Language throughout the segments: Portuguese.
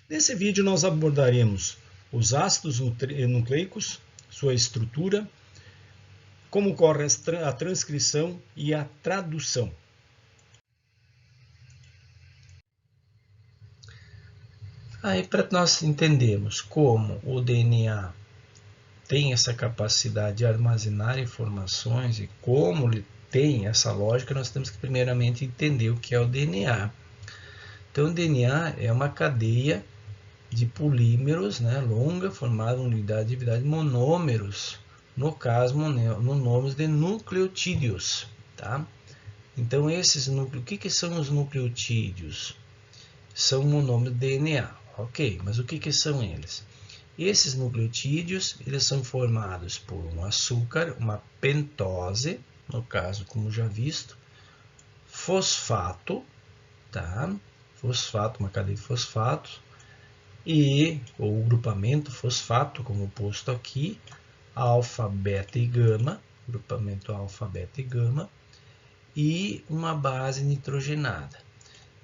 Nesse vídeo nós abordaremos os ácidos nucleicos, sua estrutura, como ocorre a transcrição e a tradução. Aí, para nós entendermos como o DNA tem essa capacidade de armazenar informações e como ele tem essa lógica, nós temos que primeiramente entender o que é o DNA. Então, o DNA é uma cadeia de polímeros, longa, formada em unidade de atividade monômeros, no caso, monômeros de nucleotídeos. Tá? Então, esses núcleos, o que são os nucleotídeos? São monômeros de DNA. Ok, mas o que são eles? Esses nucleotídeos, eles são formados por um açúcar, uma pentose, no caso, como já visto, fosfato, tá? Fosfato, uma cadeia de fosfatos, e o grupamento fosfato, como posto aqui, alfa, beta e gama, grupamento alfa, beta e gama, e uma base nitrogenada.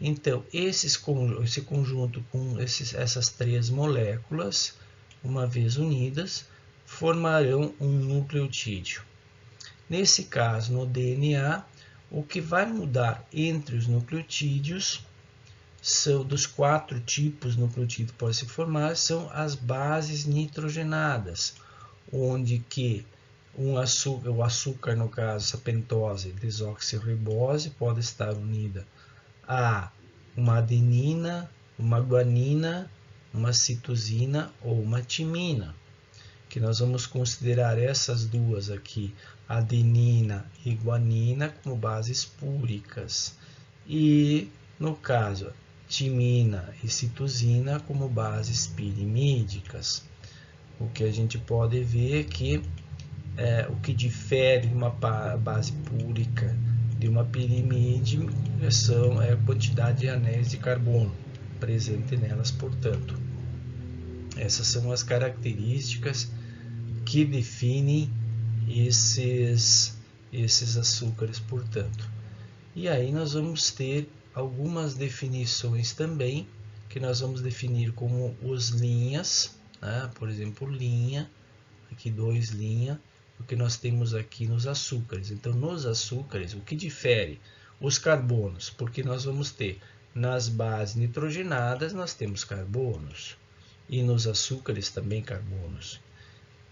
Então, esse conjunto com essas três moléculas, uma vez unidas, formarão um nucleotídeo. Nesse caso, no DNA, o que vai mudar entre os nucleotídeos, são dos 4 tipos de nucleotídeo que podem se formar, são as bases nitrogenadas, onde que o açúcar, no caso, essa pentose, desoxirribose, pode estar unida a uma adenina, uma guanina, uma citosina ou uma timina, que nós vamos considerar essas duas aqui, adenina e guanina, como bases púricas, e, no caso, timina e citosina como bases pirimídicas. O que a gente pode ver é que o que difere uma base púrica de uma pirimídica é a quantidade de anéis de carbono presente nelas, portanto. Essas são as características que definem esses açúcares, portanto. E aí nós vamos ter algumas definições também, que nós vamos definir como os linhas, por exemplo, linha, aqui 2 linhas, o que nós temos aqui nos açúcares. Então, nos açúcares, o que difere? Os carbonos, porque nós vamos ter nas bases nitrogenadas, nós temos carbonos, e nos açúcares também carbonos.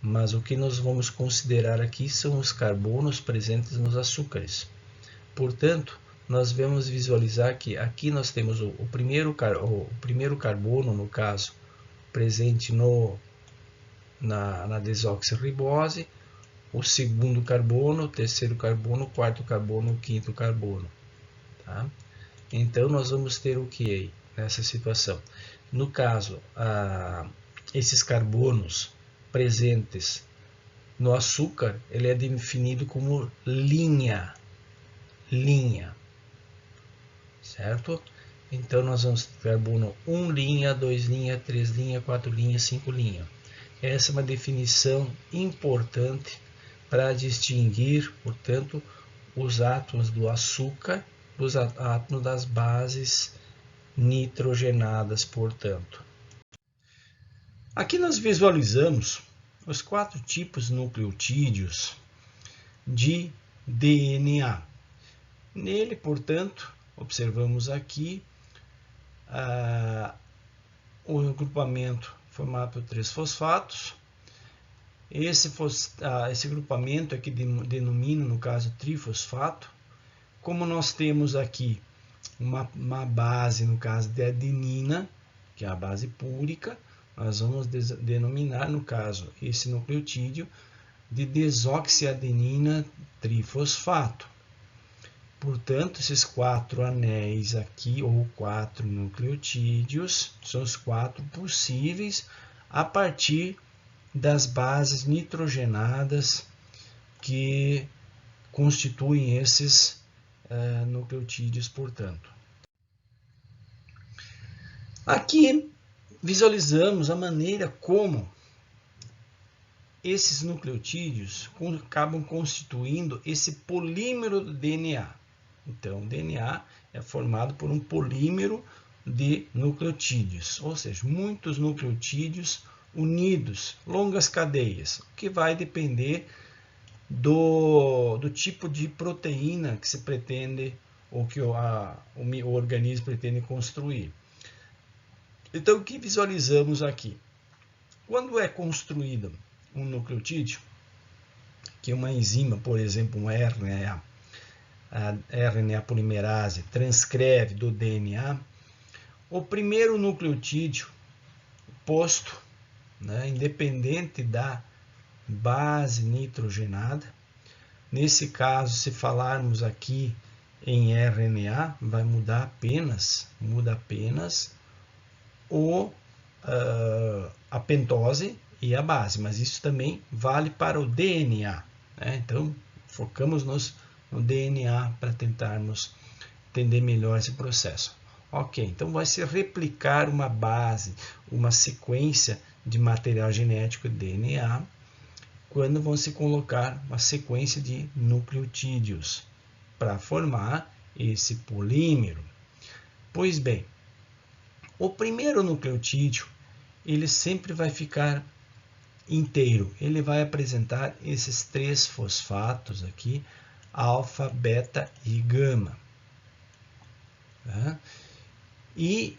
Mas o que nós vamos considerar aqui são os carbonos presentes nos açúcares. Portanto, nós vamos visualizar que aqui nós temos o primeiro carbono, no caso, presente na desoxirribose, o segundo carbono, o terceiro carbono, o quarto carbono, o quinto carbono. Tá? Então, nós vamos ter o que nessa situação? No caso, esses carbonos presentes no açúcar, ele é definido como linha, certo? Então, nós vamos ter carbono 1 linha, 2 linha, 3 linha, 4 linha, 5 linha. Essa é uma definição importante para distinguir, portanto, os átomos do açúcar dos átomos das bases nitrogenadas, portanto. Aqui nós visualizamos os 4 tipos nucleotídeos de DNA. Nele, portanto, observamos aqui o agrupamento formado por 3 fosfatos. Esse grupamento aqui denomina, no caso, trifosfato. Como nós temos aqui uma base, no caso de adenina, que é a base púrica, nós vamos denominar, no caso, esse nucleotídeo de desoxiadenina trifosfato. Portanto, esses 4 anéis aqui, ou 4 nucleotídeos, são os 4 possíveis a partir das bases nitrogenadas que constituem esses nucleotídeos, portanto. Aqui visualizamos a maneira como esses nucleotídeos acabam constituindo esse polímero do DNA. Então, o DNA é formado por um polímero de nucleotídeos, ou seja, muitos nucleotídeos unidos, longas cadeias, o que vai depender do tipo de proteína que se pretende ou que o organismo pretende construir. Então, o que visualizamos aqui? Quando é construído um nucleotídeo, que uma enzima, por exemplo, um RNA, a RNA polimerase, transcreve do DNA, o primeiro nucleotídeo posto, independente da base nitrogenada, nesse caso, se falarmos aqui em RNA, vai mudar apenas, a pentose e a base, mas isso também vale para o DNA. Então, focamos no DNA para tentarmos entender melhor esse processo. Ok, então vai se replicar uma base, uma sequência de material genético DNA, quando vão se colocar uma sequência de nucleotídeos para formar esse polímero. Pois bem, o primeiro nucleotídeo, ele sempre vai ficar inteiro. Ele vai apresentar esses 3 fosfatos aqui, alfa, beta e gama. E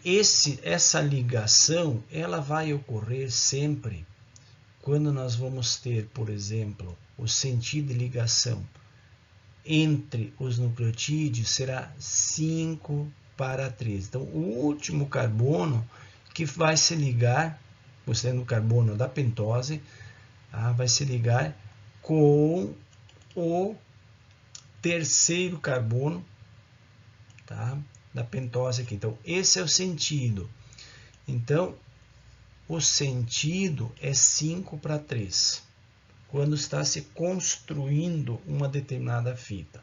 essa ligação, ela vai ocorrer sempre quando nós vamos ter, por exemplo, o sentido de ligação entre os nucleotídeos será 5:3. Então, o último carbono que vai se ligar, sendo o carbono da pentose, vai se ligar com o terceiro carbono, da pentose aqui. Então, esse é o sentido. Então, o sentido é 5:3, quando está se construindo uma determinada fita.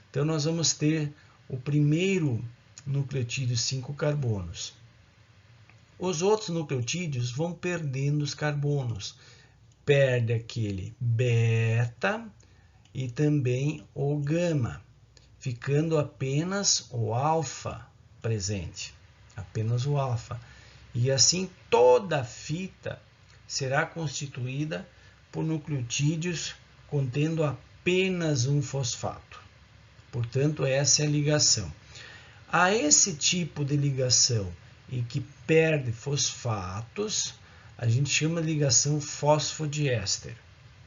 Então, nós vamos ter o primeiro nucleotídeo 5 carbonos. Os outros nucleotídeos vão perdendo os carbonos. Perde aquele beta e também o gama, ficando apenas o alfa presente. Apenas o alfa. E assim toda a fita será constituída por nucleotídeos contendo apenas um fosfato. Portanto, essa é a ligação. A esse tipo de ligação e que perde fosfatos, a gente chama de ligação fosfodiéster.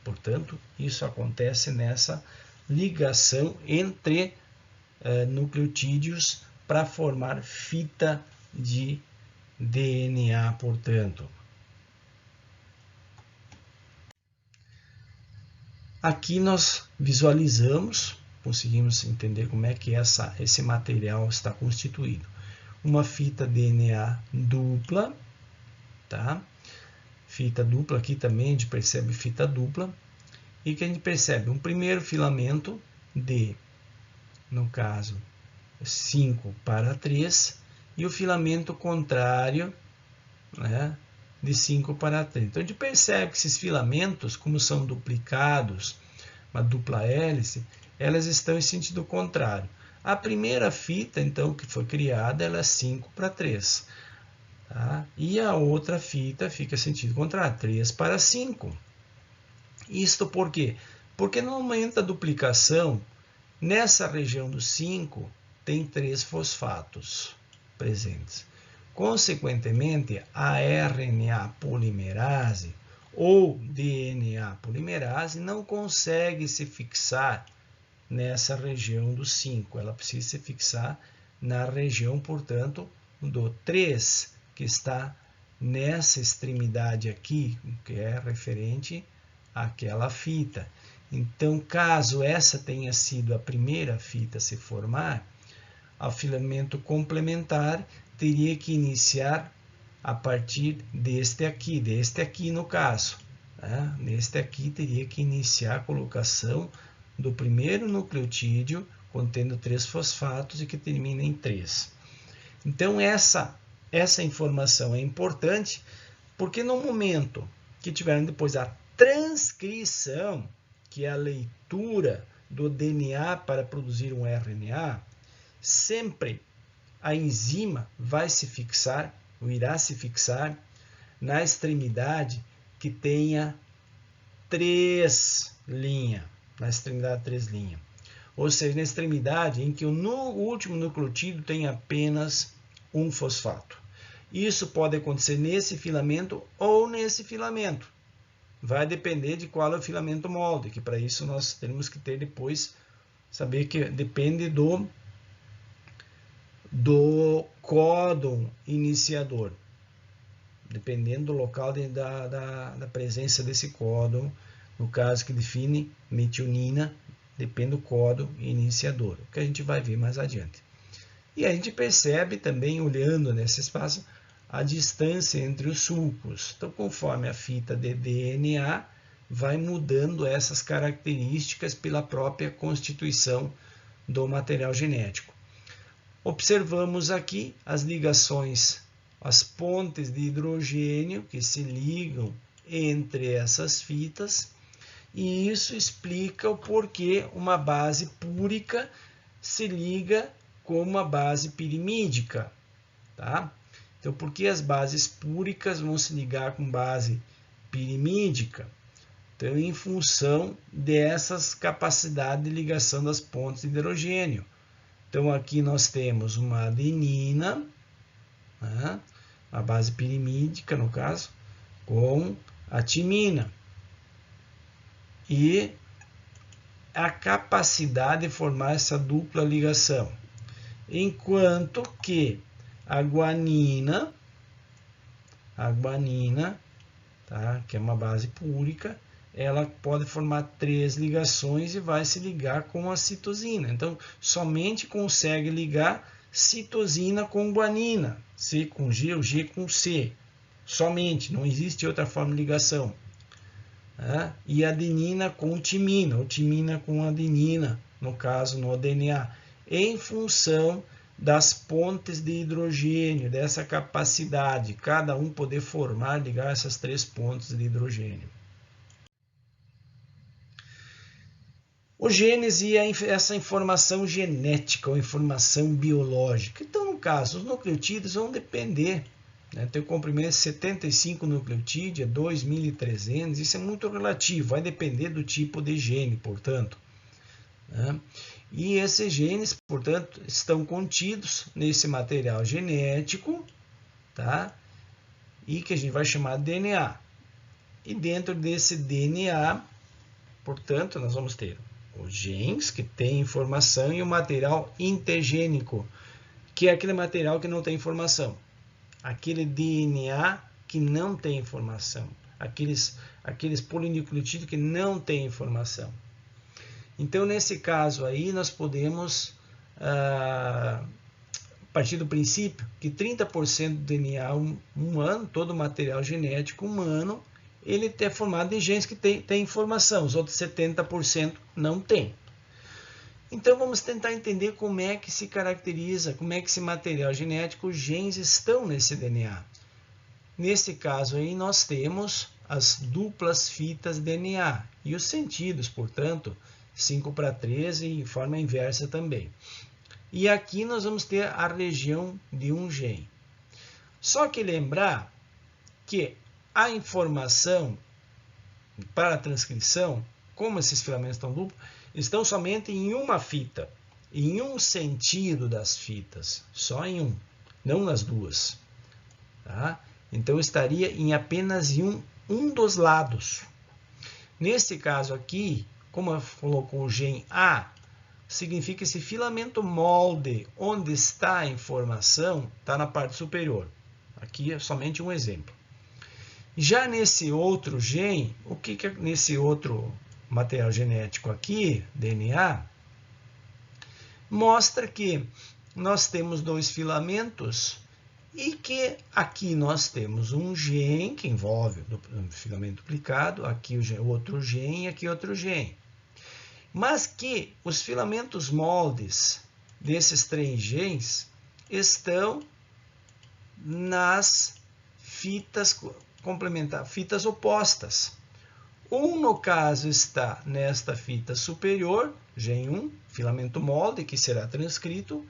Portanto, isso acontece nessa ligação entre nucleotídeos para formar fita de DNA, portanto. Aqui nós visualizamos, conseguimos entender como é que esse material está constituído. Uma fita DNA dupla, Fita dupla, aqui também a gente percebe fita dupla, e que a gente percebe um primeiro filamento de, no caso, 5:3, e o filamento contrário, de 5:3. Então, a gente percebe que esses filamentos, como são duplicados, uma dupla hélice, elas estão em sentido contrário. A primeira fita, então, que foi criada, ela é 5:3. E a outra fita fica em sentido contrário, 3:5. Isto por quê? Porque no momento da duplicação, nessa região do 5, tem 3 fosfatos presentes. Consequentemente, a RNA polimerase ou DNA polimerase não consegue se fixar nessa região do 5. Ela precisa se fixar na região, portanto, do 3, que está nessa extremidade aqui, que é referente àquela fita. Então, caso essa tenha sido a primeira fita a se formar, o filamento complementar teria que iniciar a partir deste aqui no caso. Neste aqui teria que iniciar a colocação do primeiro nucleotídeo contendo 3 fosfatos e que termina em 3. Então, essa informação é importante porque no momento que tivermos depois a transcrição, que é a leitura do DNA para produzir um RNA, sempre a enzima vai se fixar, ou irá se fixar, na extremidade que tenha 3 linhas. Na extremidade 3 linhas. Ou seja, na extremidade em que o último nucleotídeo tem apenas um fosfato. Isso pode acontecer nesse filamento ou nesse filamento. Vai depender de qual é o filamento molde, que para isso nós temos que ter depois, saber que depende do códon iniciador. Dependendo do local da presença desse códon, no caso que define metionina, depende do códon iniciador, o que a gente vai ver mais adiante. E a gente percebe também, olhando nesse espaço, a distância entre os sulcos. Então, conforme a fita de DNA, vai mudando essas características pela própria constituição do material genético. Observamos aqui as ligações, as pontes de hidrogênio que se ligam entre essas fitas, e isso explica o porquê uma base púrica se liga com uma base pirimídica, tá? Então, por que as bases púricas vão se ligar com base pirimídica? Então, em função dessas capacidades de ligação das pontes de hidrogênio. Então, aqui nós temos uma adenina, né? A base pirimídica, no caso, com a timina. E a capacidade de formar essa dupla ligação. Enquanto que a guanina, tá? Que é uma base púrica, ela pode formar 3 ligações e vai se ligar com a citosina. Então, somente consegue ligar citosina com guanina, C com G ou G com C. Somente, não existe outra forma de ligação. E adenina com timina, ou timina com adenina, no caso, no DNA, em função das pontes de hidrogênio, dessa capacidade, cada um poder formar, ligar essas 3 pontes de hidrogênio. O genes e essa informação genética ou informação biológica. Então, no caso, os nucleotídeos vão depender. Tem o comprimento de 75 nucleotídeos, 2.300, isso é muito relativo, vai depender do tipo de gene, portanto. E esses genes, portanto, estão contidos nesse material genético, tá? E que a gente vai chamar de DNA. E dentro desse DNA, portanto, nós vamos ter os genes, que tem informação, e o material intergênico, que é aquele material que não tem informação. Aquele DNA que não tem informação. Aqueles polinucleotídeos que não têm informação. Então, nesse caso aí, nós podemos partir do princípio que 30% do DNA humano, todo o material genético humano, ele é formado de genes que tem informação, os outros 70% não tem. Então, vamos tentar entender como é que se caracteriza, como é que esse material genético, os genes estão nesse DNA. Nesse caso aí, nós temos as duplas fitas DNA e os sentidos, portanto, 5:13 e em forma inversa também. E aqui nós vamos ter a região de um gene. Só que lembrar que a informação para a transcrição, como esses filamentos estão duplos, estão somente em uma fita, em um sentido das fitas, só em um, não nas duas. Tá? Então, estaria em apenas em um dos lados. Nesse caso aqui, como eu colocou o gene A, significa que esse filamento molde, onde está a informação, está na parte superior. Aqui é somente um exemplo. Já nesse outro gene, o que é nesse outro material genético aqui, DNA, mostra que nós temos 2 filamentos e que aqui nós temos um gene que envolve o filamento duplicado, aqui o outro gene e aqui outro gene. Mas que os filamentos moldes desses 3 genes estão nas fitas complementares, fitas opostas. Um, no caso, está nesta fita superior, gene 1, filamento molde, que será transcrito,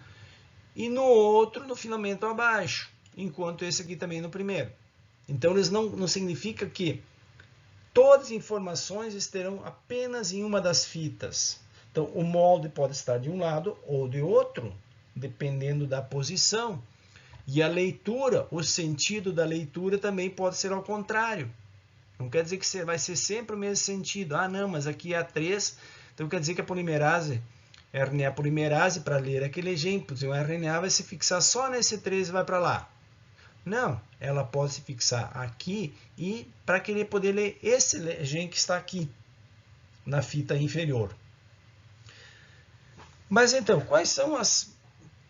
e no outro no filamento abaixo, enquanto esse aqui também no primeiro. Então, eles não significa que todas as informações estarão apenas em uma das fitas. Então, o molde pode estar de um lado ou de outro, dependendo da posição. E a leitura, o sentido da leitura também pode ser ao contrário. Não quer dizer que vai ser sempre o mesmo sentido. Ah, não, mas aqui é A3, então quer dizer que a polimerase, RNA polimerase, para ler aquele gene, o RNA vai se fixar só nesse 3 e vai para lá. Não, ela pode se fixar aqui e para querer poder ler esse gene que está aqui, na fita inferior. Mas então, quais são as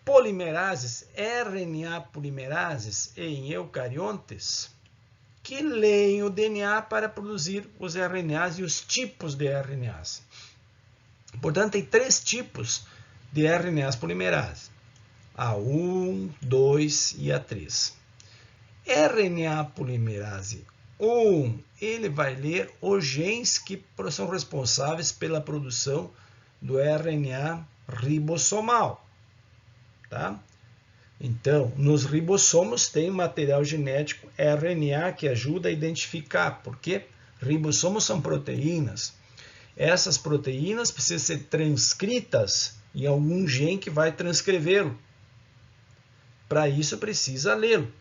polimerases, RNA polimerases em eucariontes, que leem o DNA para produzir os RNAs e os tipos de RNAs? Portanto, tem 3 tipos de RNAs polimerases: A1, 2 e A3. RNA polimerase 1, ele vai ler os genes que são responsáveis pela produção do RNA ribossomal. Tá? Então, nos ribossomos tem material genético RNA que ajuda a identificar, porque ribossomos são proteínas. Essas proteínas precisam ser transcritas em algum gene que vai transcrevê-lo. Para isso, precisa lê-lo.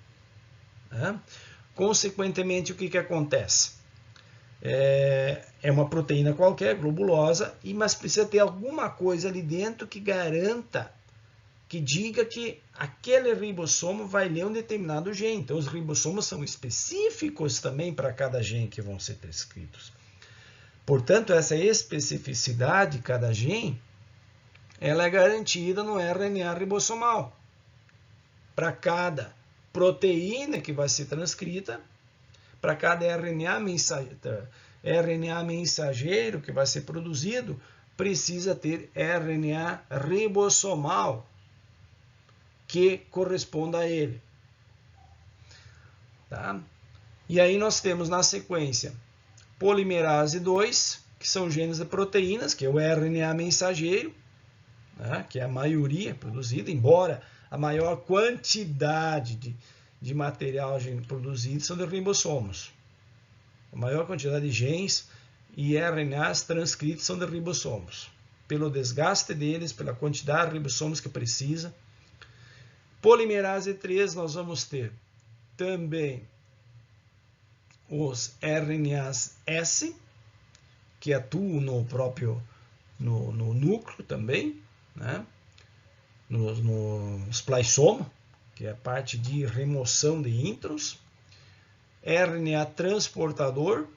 Consequentemente, o que acontece? É uma proteína qualquer, globulosa, mas precisa ter alguma coisa ali dentro que garanta, que diga que aquele ribossomo vai ler um determinado gene. Então, os ribossomos são específicos também para cada gene que vão ser transcritos. Portanto, essa especificidade de cada gene, ela é garantida no RNA ribossomal. Para cada proteína que vai ser transcrita, para cada RNA mensageiro que vai ser produzido, precisa ter RNA ribossomal que corresponda a ele. Tá? E aí nós temos na sequência polimerase 2, que são genes de proteínas, que é o RNA mensageiro, né, que é a maioria produzida, embora a maior quantidade de material produzido são de ribossomos. A maior quantidade de genes e RNAs transcritos são de ribossomos. Pelo desgaste deles, pela quantidade de ribossomos que precisa. Polimerase 3, nós vamos ter também os RNAs S, que atuam no próprio no núcleo também, né? no spliceoma, que é a parte de remoção de introns, RNA transportador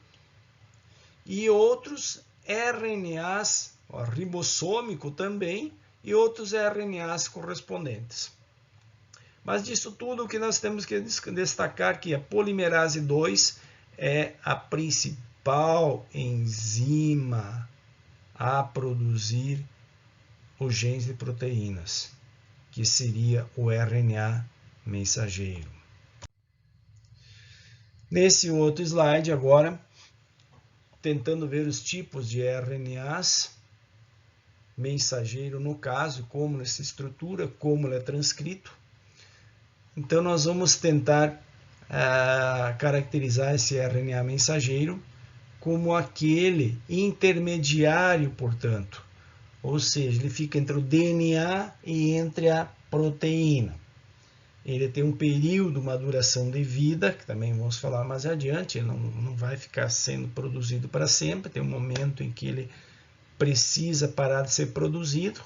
e outros RNAs ribossômico também e outros RNAs correspondentes. Mas disso tudo, o que nós temos que destacar que a polimerase 2 é a principal enzima a produzir os genes de proteínas, que seria o RNA mensageiro. Nesse outro slide agora, tentando ver os tipos de RNAs mensageiro no caso, como essa estrutura, como ele é transcrito. Então nós vamos tentar caracterizar esse RNA mensageiro como aquele intermediário, portanto. Ou seja, ele fica entre o DNA e entre a proteína. Ele tem um período, uma duração de vida, que também vamos falar mais adiante, ele não vai ficar sendo produzido para sempre, tem um momento em que ele precisa parar de ser produzido.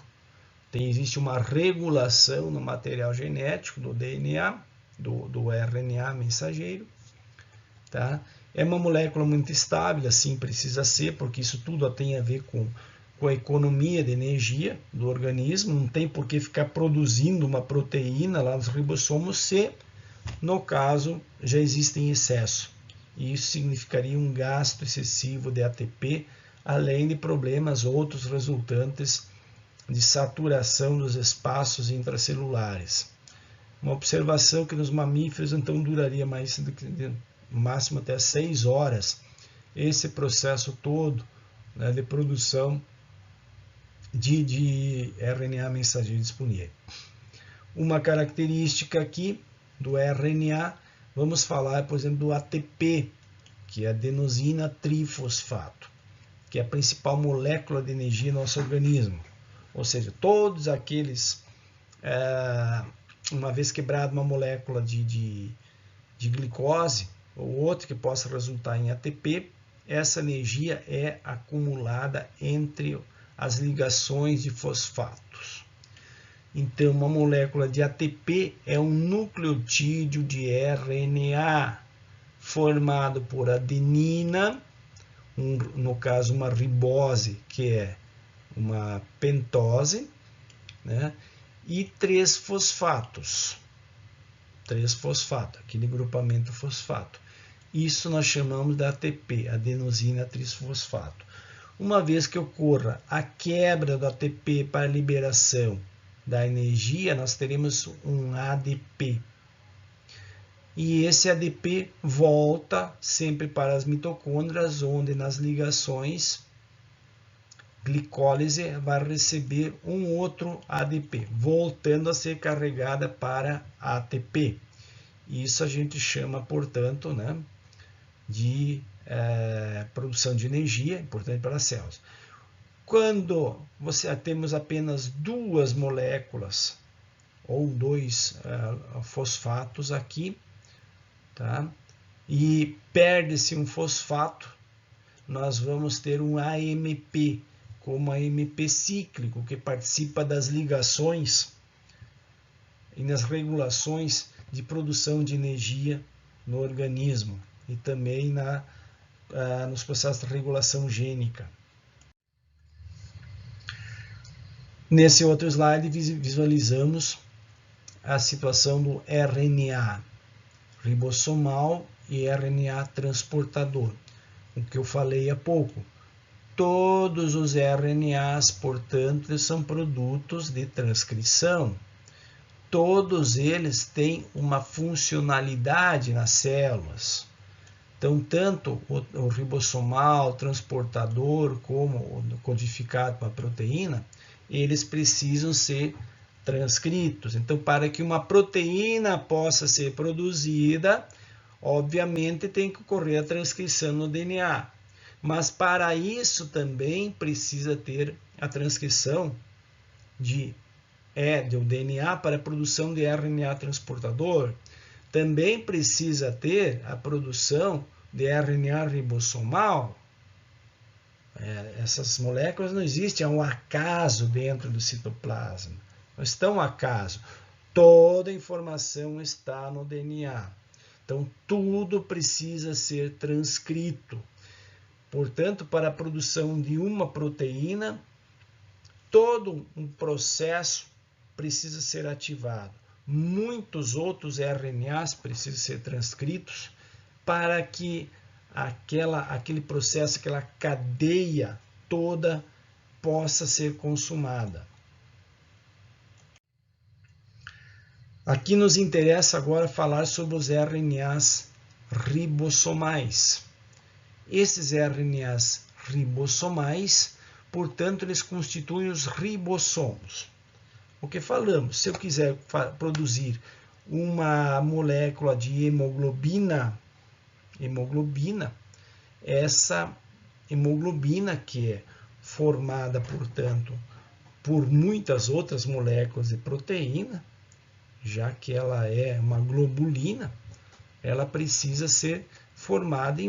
Existe uma regulação no material genético do DNA, do RNA mensageiro. Tá? É uma molécula muito estável, assim precisa ser, porque isso tudo tem a ver com a economia de energia do organismo. Não tem por que ficar produzindo uma proteína lá nos ribossomos se, no caso, já existe em excesso. E isso significaria um gasto excessivo de ATP, além de problemas outros resultantes de saturação dos espaços intracelulares. Uma observação que nos mamíferos então duraria mais do que no máximo até 6 horas esse processo todo, né, de produção de RNA mensageiro disponível. Uma característica aqui do RNA, vamos falar, por exemplo, do ATP, que é adenosina trifosfato, que é a principal molécula de energia no nosso organismo. Ou seja, todos aqueles, uma vez quebrada uma molécula de glicose ou outra que possa resultar em ATP, essa energia é acumulada entre as ligações de fosfatos. Então, uma molécula de ATP é um nucleotídeo de RNA formado por adenina, no caso uma ribose, que é uma pentose, né? E 3 fosfatos. 3 fosfato, aquele grupamento fosfato. Isso nós chamamos de ATP, adenosina trisfosfato. Uma vez que ocorra a quebra do ATP para a liberação da energia, nós teremos um ADP. E esse ADP volta sempre para as mitocôndrias, onde nas ligações glicólise vai receber um outro ADP, voltando a ser carregada para ATP. Isso a gente chama, portanto, né, de produção de energia, importante para as células. Quando temos apenas 2 moléculas ou 2 fosfatos aqui, tá? E perde-se um fosfato, nós vamos ter um AMP, como AMP cíclico, que participa das ligações e nas regulações de produção de energia no organismo e também nos processos de regulação gênica. Nesse outro slide visualizamos a situação do RNA ribossomal e RNA transportador, o que eu falei há pouco. Todos os RNAs, portanto, são produtos de transcrição. Todos eles têm uma funcionalidade nas células. Então, tanto o ribossomal, transportador, como o codificado para a proteína, eles precisam ser transcritos. Então, para que uma proteína possa ser produzida, obviamente tem que ocorrer a transcrição no DNA. Mas para isso também precisa ter a transcrição do DNA para a produção de RNA transportador. Também precisa ter a produção de RNA ribossomal. Essas moléculas não existem ao acaso dentro do citoplasma. Não estão ao acaso. Toda a informação está no DNA. Então, tudo precisa ser transcrito. Portanto, para a produção de uma proteína, todo um processo precisa ser ativado. Muitos outros RNAs precisam ser transcritos para que aquele processo, aquela cadeia toda possa ser consumada. Aqui nos interessa agora falar sobre os RNAs ribossomais. Esses RNAs ribossomais, portanto, eles constituem os ribossomos. O que falamos? Se eu quiser produzir uma molécula de hemoglobina, essa hemoglobina que é formada, portanto, por muitas outras moléculas de proteína, já que ela é uma globulina, ela precisa ser formada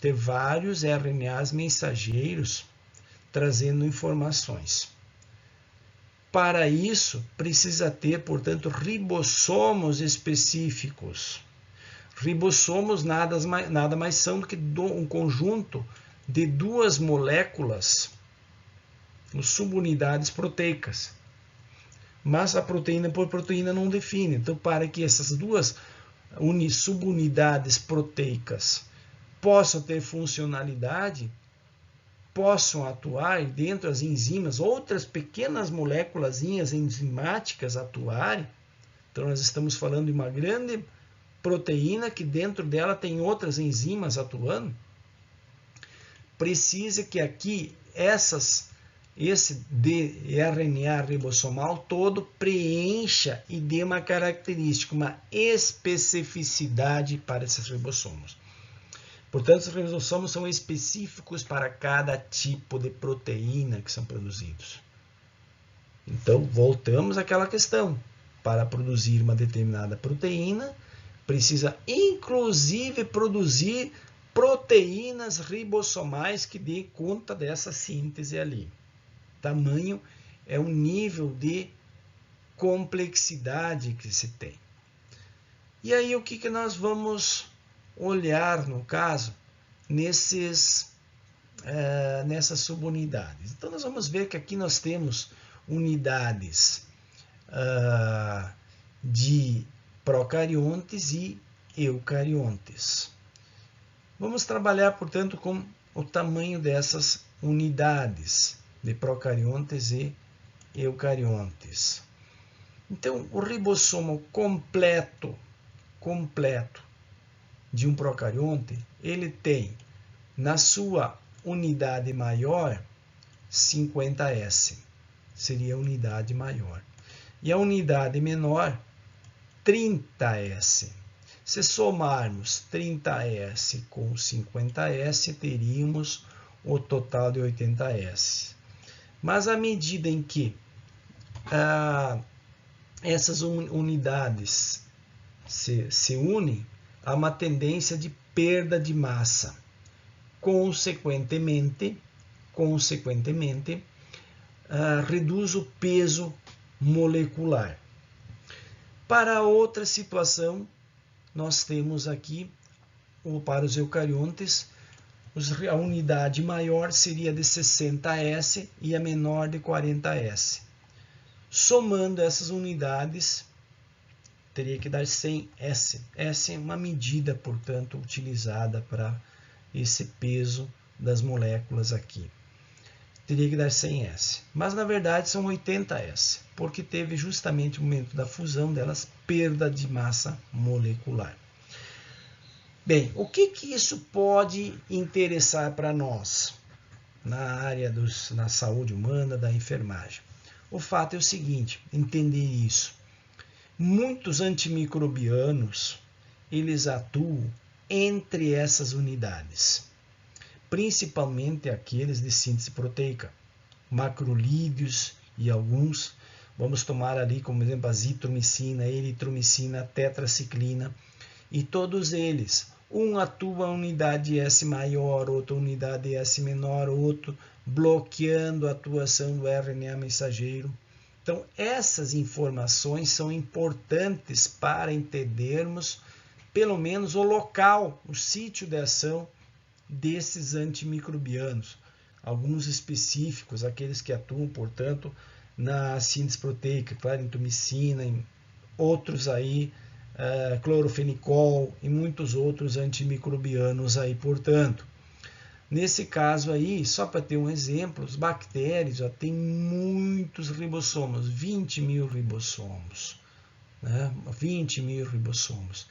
ter vários RNAs mensageiros trazendo informações. Para isso, precisa ter, portanto, ribossomos específicos. Ribossomos nada mais são do que um conjunto de 2 moléculas, subunidades proteicas. Mas a proteína por proteína não define. Então, para que essas 2 subunidades proteicas possam ter funcionalidade, possam atuar dentro das enzimas, outras pequenas moléculazinhas enzimáticas atuarem. Então, nós estamos falando de uma grande proteína que dentro dela tem outras enzimas atuando. Precisa que aqui essas esse RNA ribossomal todo preencha e dê uma característica, uma especificidade para esses ribossomos. Portanto, os ribossomos são específicos para cada tipo de proteína que são produzidos. Então, voltamos àquela questão. Para produzir uma determinada proteína, precisa inclusive produzir proteínas ribossomais que dê conta dessa síntese ali. Tamanho é um nível de complexidade que se tem. E aí o que nós vamos olhar, no caso, nessas subunidades? Então nós vamos ver que aqui nós temos unidades de procariontes e eucariontes. Vamos trabalhar, portanto, com o tamanho dessas unidades de procariontes e eucariontes. Então, o ribossomo completo de um procarionte, ele tem na sua unidade maior 50S, seria a unidade maior. E a unidade menor, 30S. Se somarmos 30S com 50S, teríamos o total de 80S. Mas à medida em que essas unidades se unem, há uma tendência de perda de massa. Consequentemente, reduz o peso molecular. Para outra situação, nós temos aqui, para os eucariontes, a unidade maior seria de 60S e a menor de 40S. Somando essas unidades, teria que dar 100S. S é uma medida, portanto, utilizada para esse peso das moléculas aqui. Teria que dar 100S. Mas, na verdade, são 80S, porque teve justamente no momento da fusão delas perda de massa molecular. Bem, o que isso pode interessar para nós na área na saúde humana, da enfermagem? O fato é o seguinte, entender isso. Muitos antimicrobianos, eles atuam entre essas unidades, principalmente aqueles de síntese proteica, macrolídeos e alguns, vamos tomar ali como exemplo a azitromicina, eritromicina, tetraciclina, e todos eles, um atua a unidade S maior, outro unidade S menor, outro bloqueando a atuação do RNA mensageiro. Então, essas informações são importantes para entendermos, pelo menos, o local, o sítio de ação desses antimicrobianos. Alguns específicos, aqueles que atuam, portanto, na síntese proteica, claritomicina, outros aí, clorofenicol e muitos outros antimicrobianos aí, portanto. Nesse caso aí, só para ter um exemplo, os bactérias já têm muitos ribossomos, 20 mil ribossomos. Né? 20 mil ribossomos.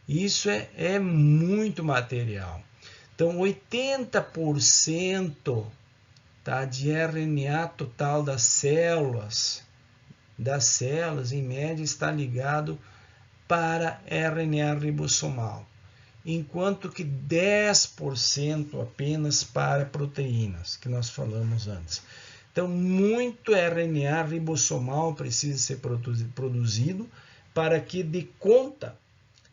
Isso é muito material. Então, 80% de RNA total das células, em média, está ligado para RNA ribossomal, enquanto que 10% apenas para proteínas, que nós falamos antes. Então, muito RNA ribossomal precisa ser produzido para que dê conta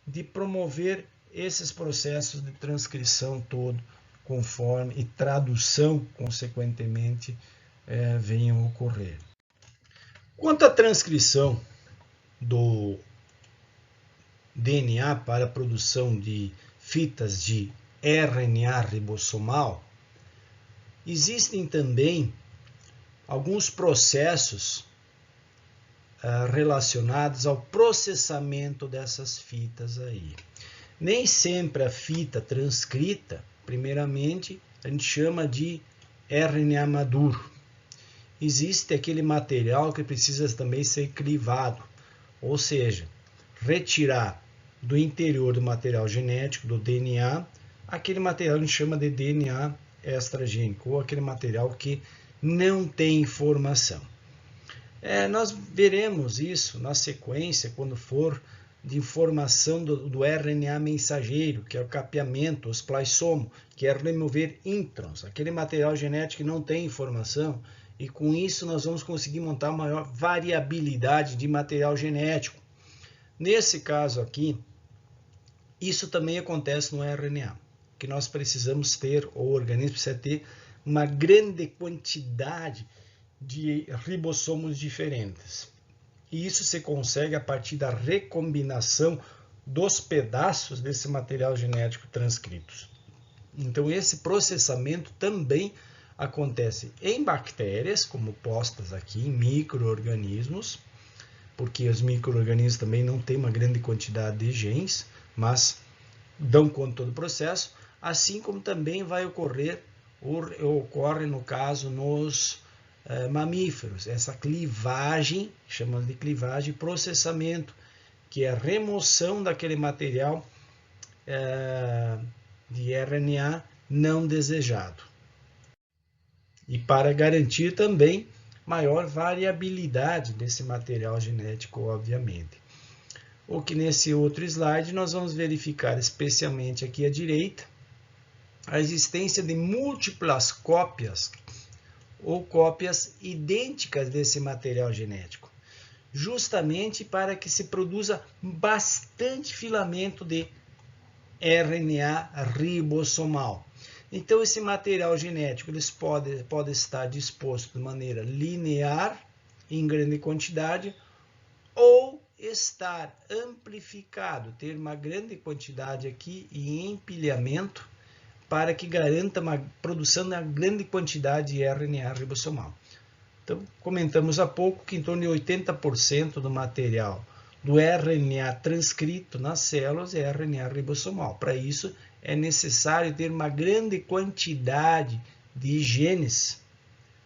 de promover esses processos de transcrição todo, conforme, e tradução, consequentemente, venham a ocorrer. Quanto à transcrição do DNA para a produção de fitas de RNA ribossomal, existem também alguns processos relacionados ao processamento dessas fitas aí. Nem sempre a fita transcrita, primeiramente, a gente chama de RNA maduro. Existe aquele material que precisa também ser crivado, ou seja, retirar do interior do material genético, do DNA, aquele material que a gente chama de DNA extragênico, ou aquele material que não tem informação. Nós veremos isso na sequência, quando for de informação do RNA mensageiro, que é o capeamento, o spliceomo, que é remover introns, aquele material genético que não tem informação, e com isso nós vamos conseguir montar maior variabilidade de material genético. Nesse caso aqui, isso também acontece no RNA, que nós precisamos ter, ou o organismo precisa ter, uma grande quantidade de ribossomos diferentes. E isso se consegue a partir da recombinação dos pedaços desse material genético transcritos. Então, esse processamento também acontece em bactérias, como postas aqui, em micro-organismos, porque os micro-organismos também não têm uma grande quantidade de genes, mas dão conta do processo, assim como também vai ocorre no caso nos mamíferos, essa clivagem, chamamos de clivagem, processamento, que é a remoção daquele material de RNA não desejado. E para garantir também maior variabilidade desse material genético, obviamente. O que nesse outro slide nós vamos verificar, especialmente aqui à direita, a existência de múltiplas cópias ou cópias idênticas desse material genético, justamente para que se produza bastante filamento de RNA ribossomal. Então, esse material genético pode estar disposto de maneira linear, em grande quantidade, ou estar amplificado, ter uma grande quantidade aqui e empilhamento, para que garanta uma produção de uma grande quantidade de RNA ribossomal. Então, comentamos há pouco que em torno de 80% do material do RNA transcrito nas células é RNA ribossomal. Para isso, é necessário ter uma grande quantidade de genes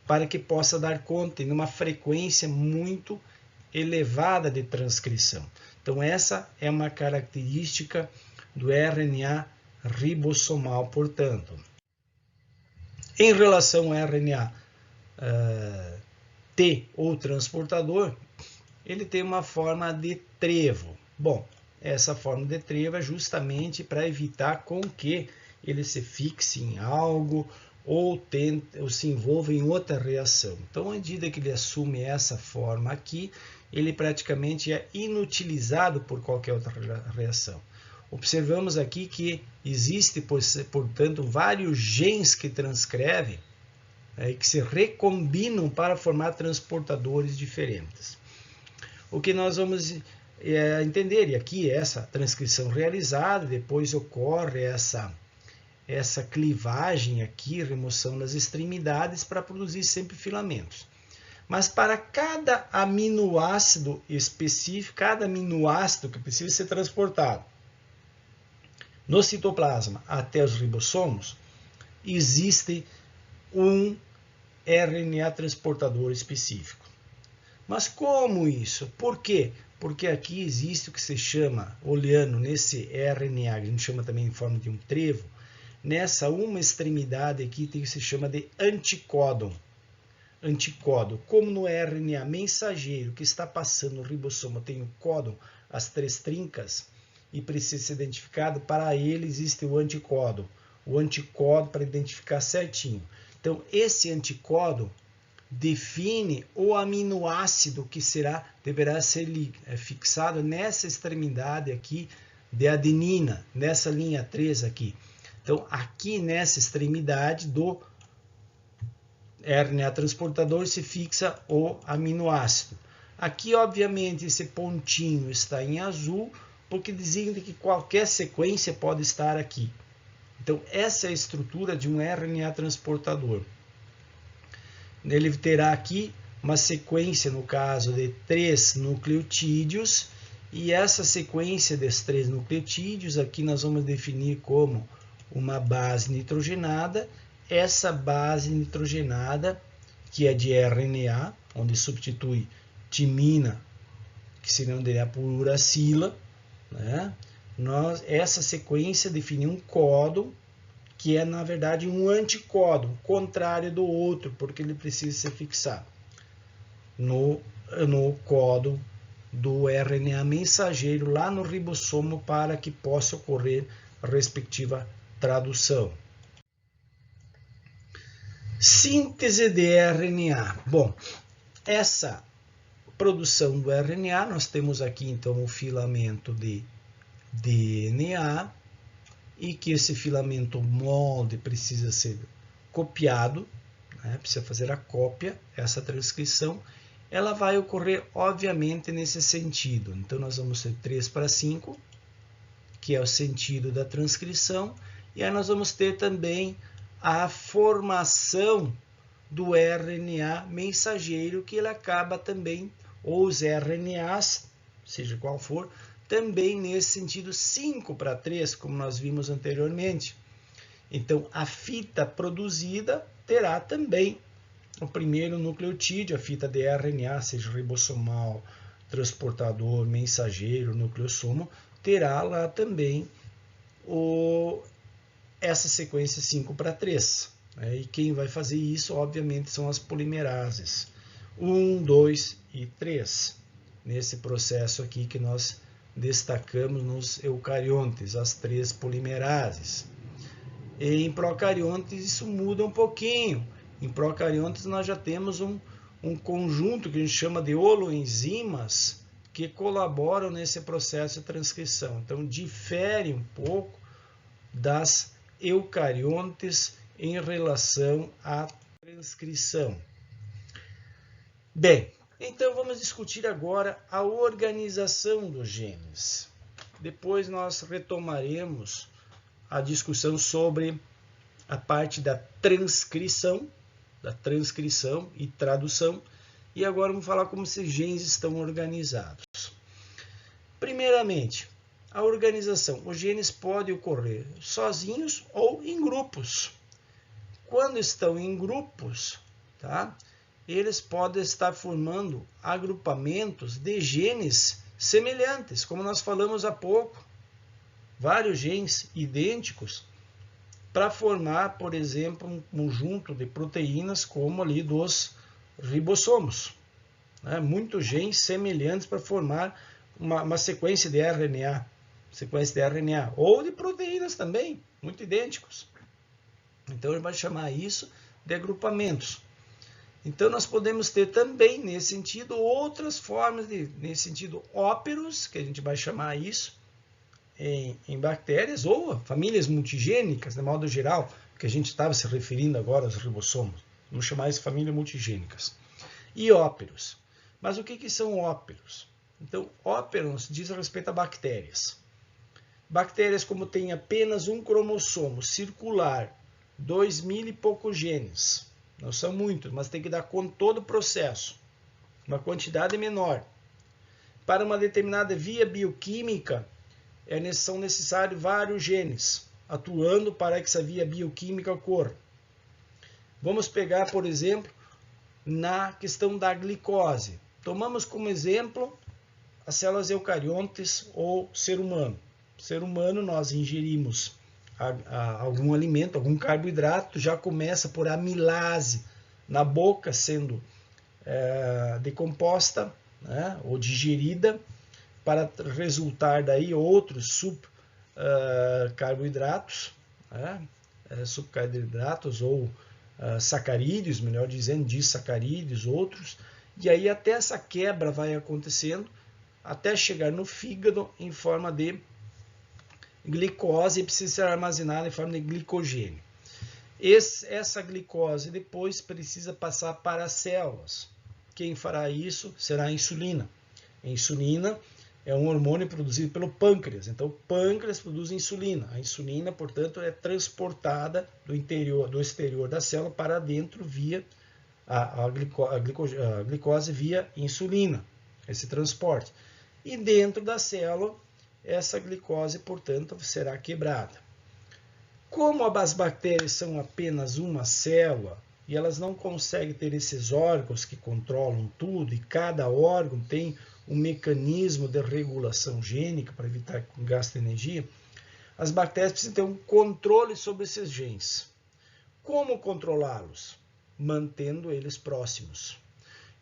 para que possa dar conta em uma frequência muito elevada de transcrição. Então, essa é uma característica do RNA ribossomal, portanto. Em relação ao RNA T ou transportador, ele tem uma forma de trevo. Bom, essa forma de trevo é justamente para evitar com que ele se fixe em algo ou se envolva em outra reação. Então, à medida que ele assume essa forma aqui, ele praticamente é inutilizado por qualquer outra reação. Observamos aqui que existe, portanto, vários genes que transcrevem e que se recombinam para formar transportadores diferentes. O que nós vamos entender, e aqui essa transcrição realizada, depois ocorre essa clivagem aqui, remoção das extremidades para produzir sempre filamentos. Mas para cada aminoácido específico, cada aminoácido que precisa ser transportado no citoplasma até os ribossomos, existe um RNA transportador específico. Mas como isso? Por quê? Porque aqui existe o que se chama, olhando nesse RNA, que a gente chama também em forma de um trevo, nessa uma extremidade aqui tem o que se chama de anticódon. Anticódon, como no RNA mensageiro que está passando no ribossomo tem o códon, as 3 trincas, e precisa ser identificado, para ele existe o anticódon. O anticódon para identificar certinho. Então, esse anticódon define o aminoácido que deverá ser fixado nessa extremidade aqui de adenina, nessa linha 3 aqui. Então, aqui nessa extremidade do RNA transportador se fixa o aminoácido. Aqui, obviamente, esse pontinho está em azul, porque designa que qualquer sequência pode estar aqui. Então, essa é a estrutura de um RNA transportador. Ele terá aqui uma sequência, no caso, de 3 nucleotídeos, e essa sequência desses 3 nucleotídeos, aqui nós vamos definir como uma base nitrogenada. Essa base nitrogenada, que é de RNA, onde substitui timina, que seria por uracila, né? Essa sequência define um códon, que é, na verdade, um anticódon, contrário do outro, porque ele precisa ser fixado no códon do RNA mensageiro lá no ribossomo para que possa ocorrer a respectiva tradução. Síntese de RNA. Bom, essa produção do RNA, nós temos aqui então o filamento de DNA, e que esse filamento molde precisa ser copiado, né? Precisa fazer a cópia, essa transcrição, ela vai ocorrer obviamente nesse sentido. Então nós vamos ter 3:5, que é o sentido da transcrição, e aí nós vamos ter também a formação do RNA mensageiro, que ele acaba também, ou os RNAs, seja qual for, também nesse sentido 5:3, como nós vimos anteriormente. Então, a fita produzida terá também o primeiro nucleotídeo, a fita de RNA, seja ribossomal, transportador, mensageiro, nucleossomo, terá lá também essa sequência 5:3. E quem vai fazer isso, obviamente, são as polimerases 1, 2 e 3. Nesse processo aqui que nós destacamos nos eucariontes, as 3 polimerases. Em procariontes isso muda um pouquinho. Em procariontes nós já temos um conjunto que a gente chama de holoenzimas que colaboram nesse processo de transcrição. Então difere um pouco das eucariontes em relação à transcrição. Bem, então vamos discutir agora a organização dos genes. Depois nós retomaremos a discussão sobre a parte da transcrição e tradução. E agora vamos falar como esses genes estão organizados. Primeiramente, a organização. Os genes podem ocorrer sozinhos ou em grupos. Quando estão em grupos, tá? Eles podem estar formando agrupamentos de genes semelhantes, como nós falamos há pouco. Vários genes idênticos para formar, por exemplo, um conjunto de proteínas como ali dos ribossomos. Muitos genes semelhantes para formar uma sequência de RNA, ou de proteínas também, muito idênticos. Então, ele vai chamar isso de agrupamentos. Então, nós podemos ter também, nesse sentido, outras formas, nesse sentido, óperos, que a gente vai chamar isso, em bactérias, ou famílias multigênicas, de modo geral, que a gente estava se referindo agora aos ribossomos. Vamos chamar isso de famílias multigênicas. E óperos. Mas o que são óperos? Então, óperos diz respeito a bactérias. Bactérias, como tem apenas um cromossomo circular, 2.000 e poucos genes, não são muitos, mas tem que dar conta de todo o processo, uma quantidade menor. Para uma determinada via bioquímica, são necessários vários genes atuando para que essa via bioquímica ocorra. Vamos pegar, por exemplo, na questão da glicose. Tomamos como exemplo as células eucariontes ou ser humano. Ser humano, nós ingerimos algum alimento, algum carboidrato, já começa por amilase na boca sendo decomposta, né, ou digerida, para resultar daí outros subcarboidratos, subcarboidratos ou sacarídeos, melhor dizendo, disacarídeos, outros, e aí até essa quebra vai acontecendo, até chegar no fígado em forma de glicose e precisa ser armazenada em forma de glicogênio. Essa glicose depois precisa passar para as células. Quem fará isso será a insulina. A insulina é um hormônio produzido pelo pâncreas. Então, o pâncreas produz insulina. A insulina, portanto, é transportada do exterior da célula para dentro via a glicose via insulina, esse transporte. E dentro da célula, essa glicose, portanto, será quebrada. Como as bactérias são apenas uma célula e elas não conseguem ter esses órgãos que controlam tudo, e cada órgão tem um mecanismo de regulação gênica para evitar que gaste energia, as bactérias precisam ter um controle sobre esses genes. Como controlá-los? Mantendo eles próximos.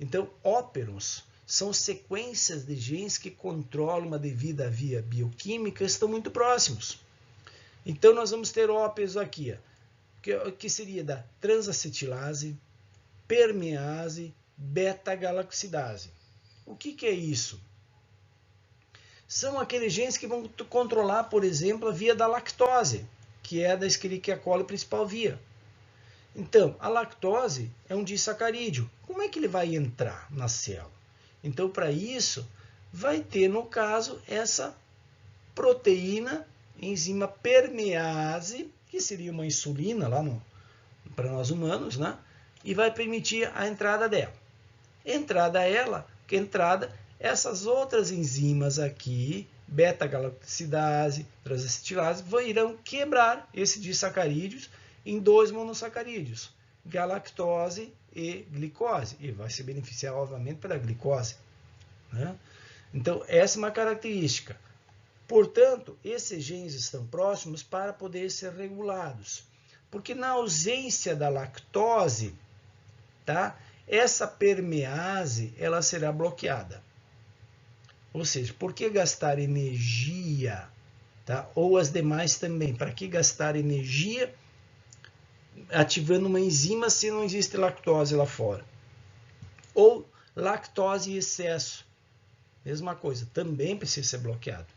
Então, óperons são sequências de genes que controlam uma devida via bioquímica e estão muito próximos. Então, nós vamos ter óperos aqui, que seria da transacetilase, permease, beta-galactosidase. O que é isso? São aqueles genes que vão controlar, por exemplo, a via da lactose, que é da Escherichia coli principal via. Então, a lactose é um disacarídeo. Como é que ele vai entrar na célula? Então, para isso, vai ter, no caso, essa proteína, enzima permease, que seria uma insulina lá para nós humanos, né? E vai permitir a entrada dela. Essas outras enzimas aqui, beta-galactosidase, transacetilase, irão quebrar esse disacarídeos em 2 monossacarídeos, galactose e glicose, e vai se beneficiar, obviamente, pela glicose, né? Então, essa é uma característica. Portanto, esses genes estão próximos para poder ser regulados, porque na ausência da lactose, tá, essa permease ela será bloqueada. Ou seja, por que gastar energia? Tá? Ou as demais também. Para que gastar energia ativando uma enzima se não existe lactose lá fora? Ou lactose em excesso. Mesma coisa, também precisa ser bloqueado.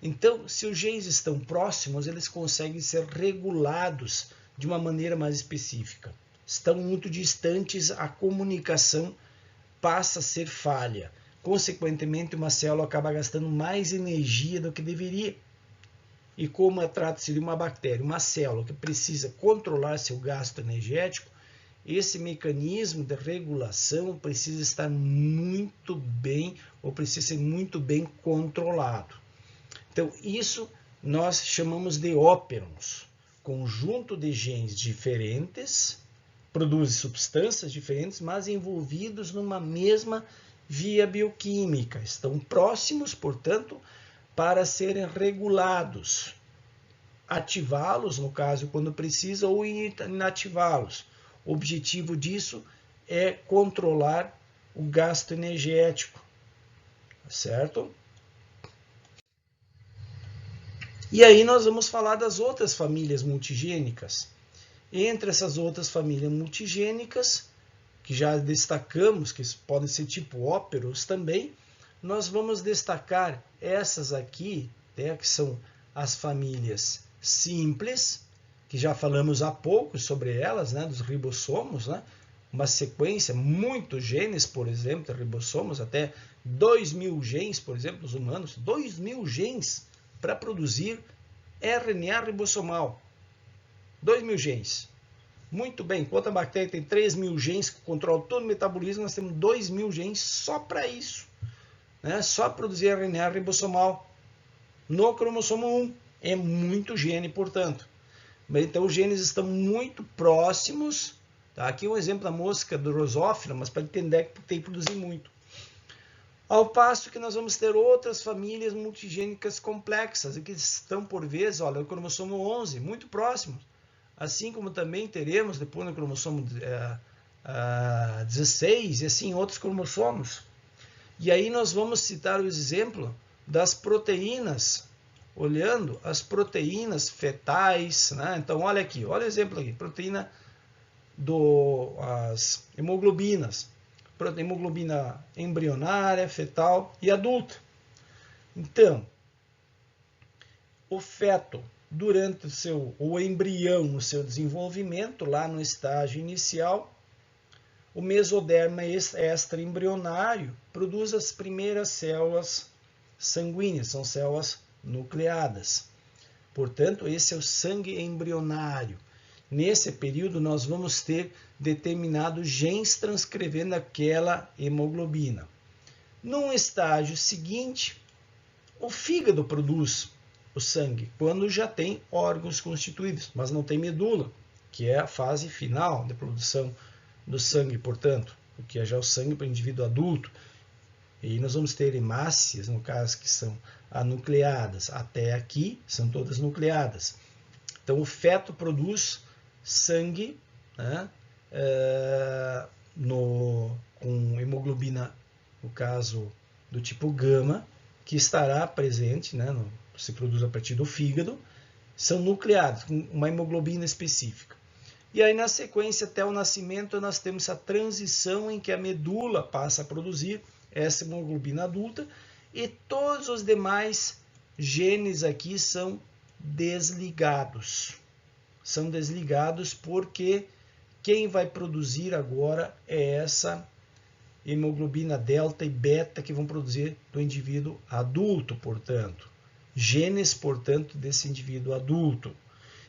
Então, se os genes estão próximos, eles conseguem ser regulados de uma maneira mais específica. Estão muito distantes, a comunicação passa a ser falha. Consequentemente, uma célula acaba gastando mais energia do que deveria. E como trata-se de uma bactéria, uma célula que precisa controlar seu gasto energético, esse mecanismo de regulação precisa estar muito bem, ou precisa ser muito bem controlado. Então, isso nós chamamos de óperons. Conjunto de genes diferentes, produzem substâncias diferentes, mas envolvidos numa mesma via bioquímica. Estão próximos, portanto, para serem regulados. Ativá-los, no caso, quando precisa, ou inativá-los. O objetivo disso é controlar o gasto energético. Certo? E aí nós vamos falar das outras famílias multigênicas. Entre essas outras famílias multigênicas, que já destacamos, que podem ser tipo óperos também, nós vamos destacar essas aqui, né, que são as famílias simples, que já falamos há pouco sobre elas, né, dos ribossomos, né, uma sequência, muitos genes, por exemplo, de ribossomos, até 2.000 genes, por exemplo, nos humanos, 2.000 genes para produzir RNA ribossomal. 2.000 genes. Muito bem, enquanto a bactéria tem 3.000 genes que controlam todo o metabolismo, nós temos 2.000 genes só para isso, né? Só produzir RNA ribossomal no cromossomo 1. É muito gene, portanto. Então, os genes estão muito próximos. Tá? Aqui um exemplo da mosca drosófila, mas para entender que tem que produzir muito. Ao passo que nós vamos ter outras famílias multigênicas complexas, que estão, por vezes, olha, o cromossomo 11, muito próximos. Assim como também teremos, depois no cromossomo 16, e assim outros cromossomos. E aí nós vamos citar o exemplo das proteínas, olhando as proteínas fetais, né? Então, olha aqui, olha o exemplo aqui, proteína as hemoglobinas. Hemoglobina embrionária, fetal e adulta. Então, o feto, durante o embrião, no seu desenvolvimento, lá no estágio inicial, o mesoderma extraembrionário produz as primeiras células sanguíneas, são células nucleadas. Portanto, esse é o sangue embrionário. Nesse período, nós vamos ter determinados genes transcrevendo aquela hemoglobina. Num estágio seguinte, o fígado produz o sangue, quando já tem órgãos constituídos, mas não tem medula, que é a fase final da produção do sangue, portanto, que é já o sangue para o indivíduo adulto. E nós vamos ter hemácias, no caso, que são anucleadas. Até aqui são todas nucleadas. Então, o feto produz sangue, né, com hemoglobina, no caso do tipo gama, que estará presente, né, se produz a partir do fígado, são nucleados, com uma hemoglobina específica. E aí, na sequência, até o nascimento, nós temos a transição em que a medula passa a produzir essa hemoglobina adulta e todos os demais genes aqui são desligados. São desligados porque quem vai produzir agora é essa hemoglobina delta e beta que vão produzir do indivíduo adulto, portanto. Genes, portanto, desse indivíduo adulto.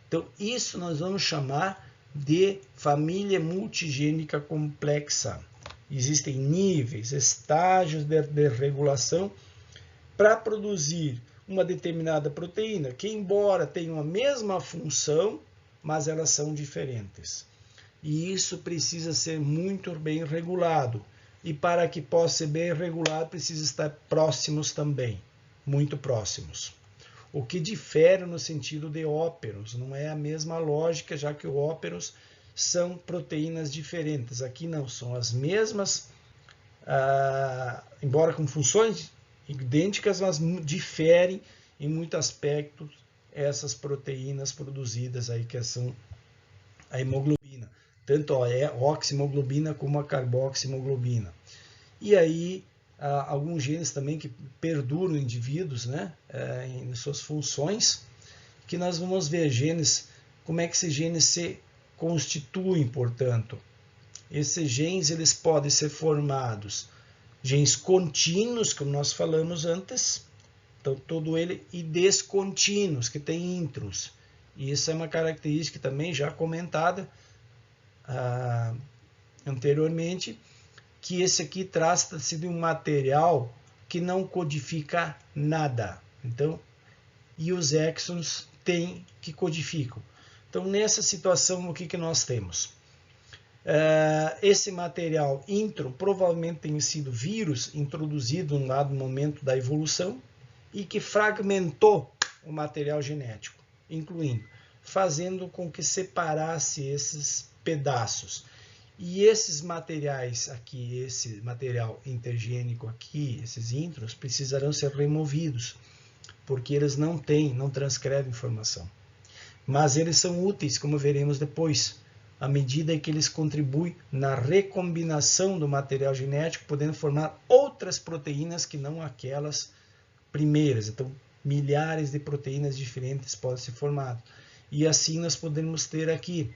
Então, isso nós vamos chamar de família multigênica complexa. Existem níveis, estágios de regulação para produzir uma determinada proteína, que embora tenham a mesma função, mas elas são diferentes. E isso precisa ser muito bem regulado. E para que possa ser bem regulado, precisa estar próximos também, muito próximos. O que difere no sentido de óperos, não é a mesma lógica, já que óperos são proteínas diferentes. Aqui não, são as mesmas, embora com funções idênticas, mas diferem em muitos aspectos essas proteínas produzidas aí, que são a hemoglobina, tanto a oximoglobina como a carboximoglobina. E aí, alguns genes também que perduram indivíduos, né, em suas funções, que nós vamos ver genes, como é que esses genes se constituem, portanto. Esses genes eles podem ser formados, genes contínuos, como nós falamos antes, então todo ele, e descontínuos, que tem intros. E isso é uma característica também já comentada anteriormente, que esse aqui trata-se de um material que não codifica nada. Então, e os exons têm que codificam. Então, nessa situação, o que nós temos? Esse material intro provavelmente tem sido vírus introduzido em um dado momento da evolução e que fragmentou o material genético, incluindo, fazendo com que separasse esses pedaços. E esses materiais aqui, esse material intergênico aqui, esses intros, precisarão ser removidos, porque eles não transcrevem informação. Mas eles são úteis, como veremos depois, à medida que eles contribuem na recombinação do material genético, podendo formar outras proteínas que não aquelas primeiras. Então, milhares de proteínas diferentes podem ser formadas. E assim nós podemos ter aqui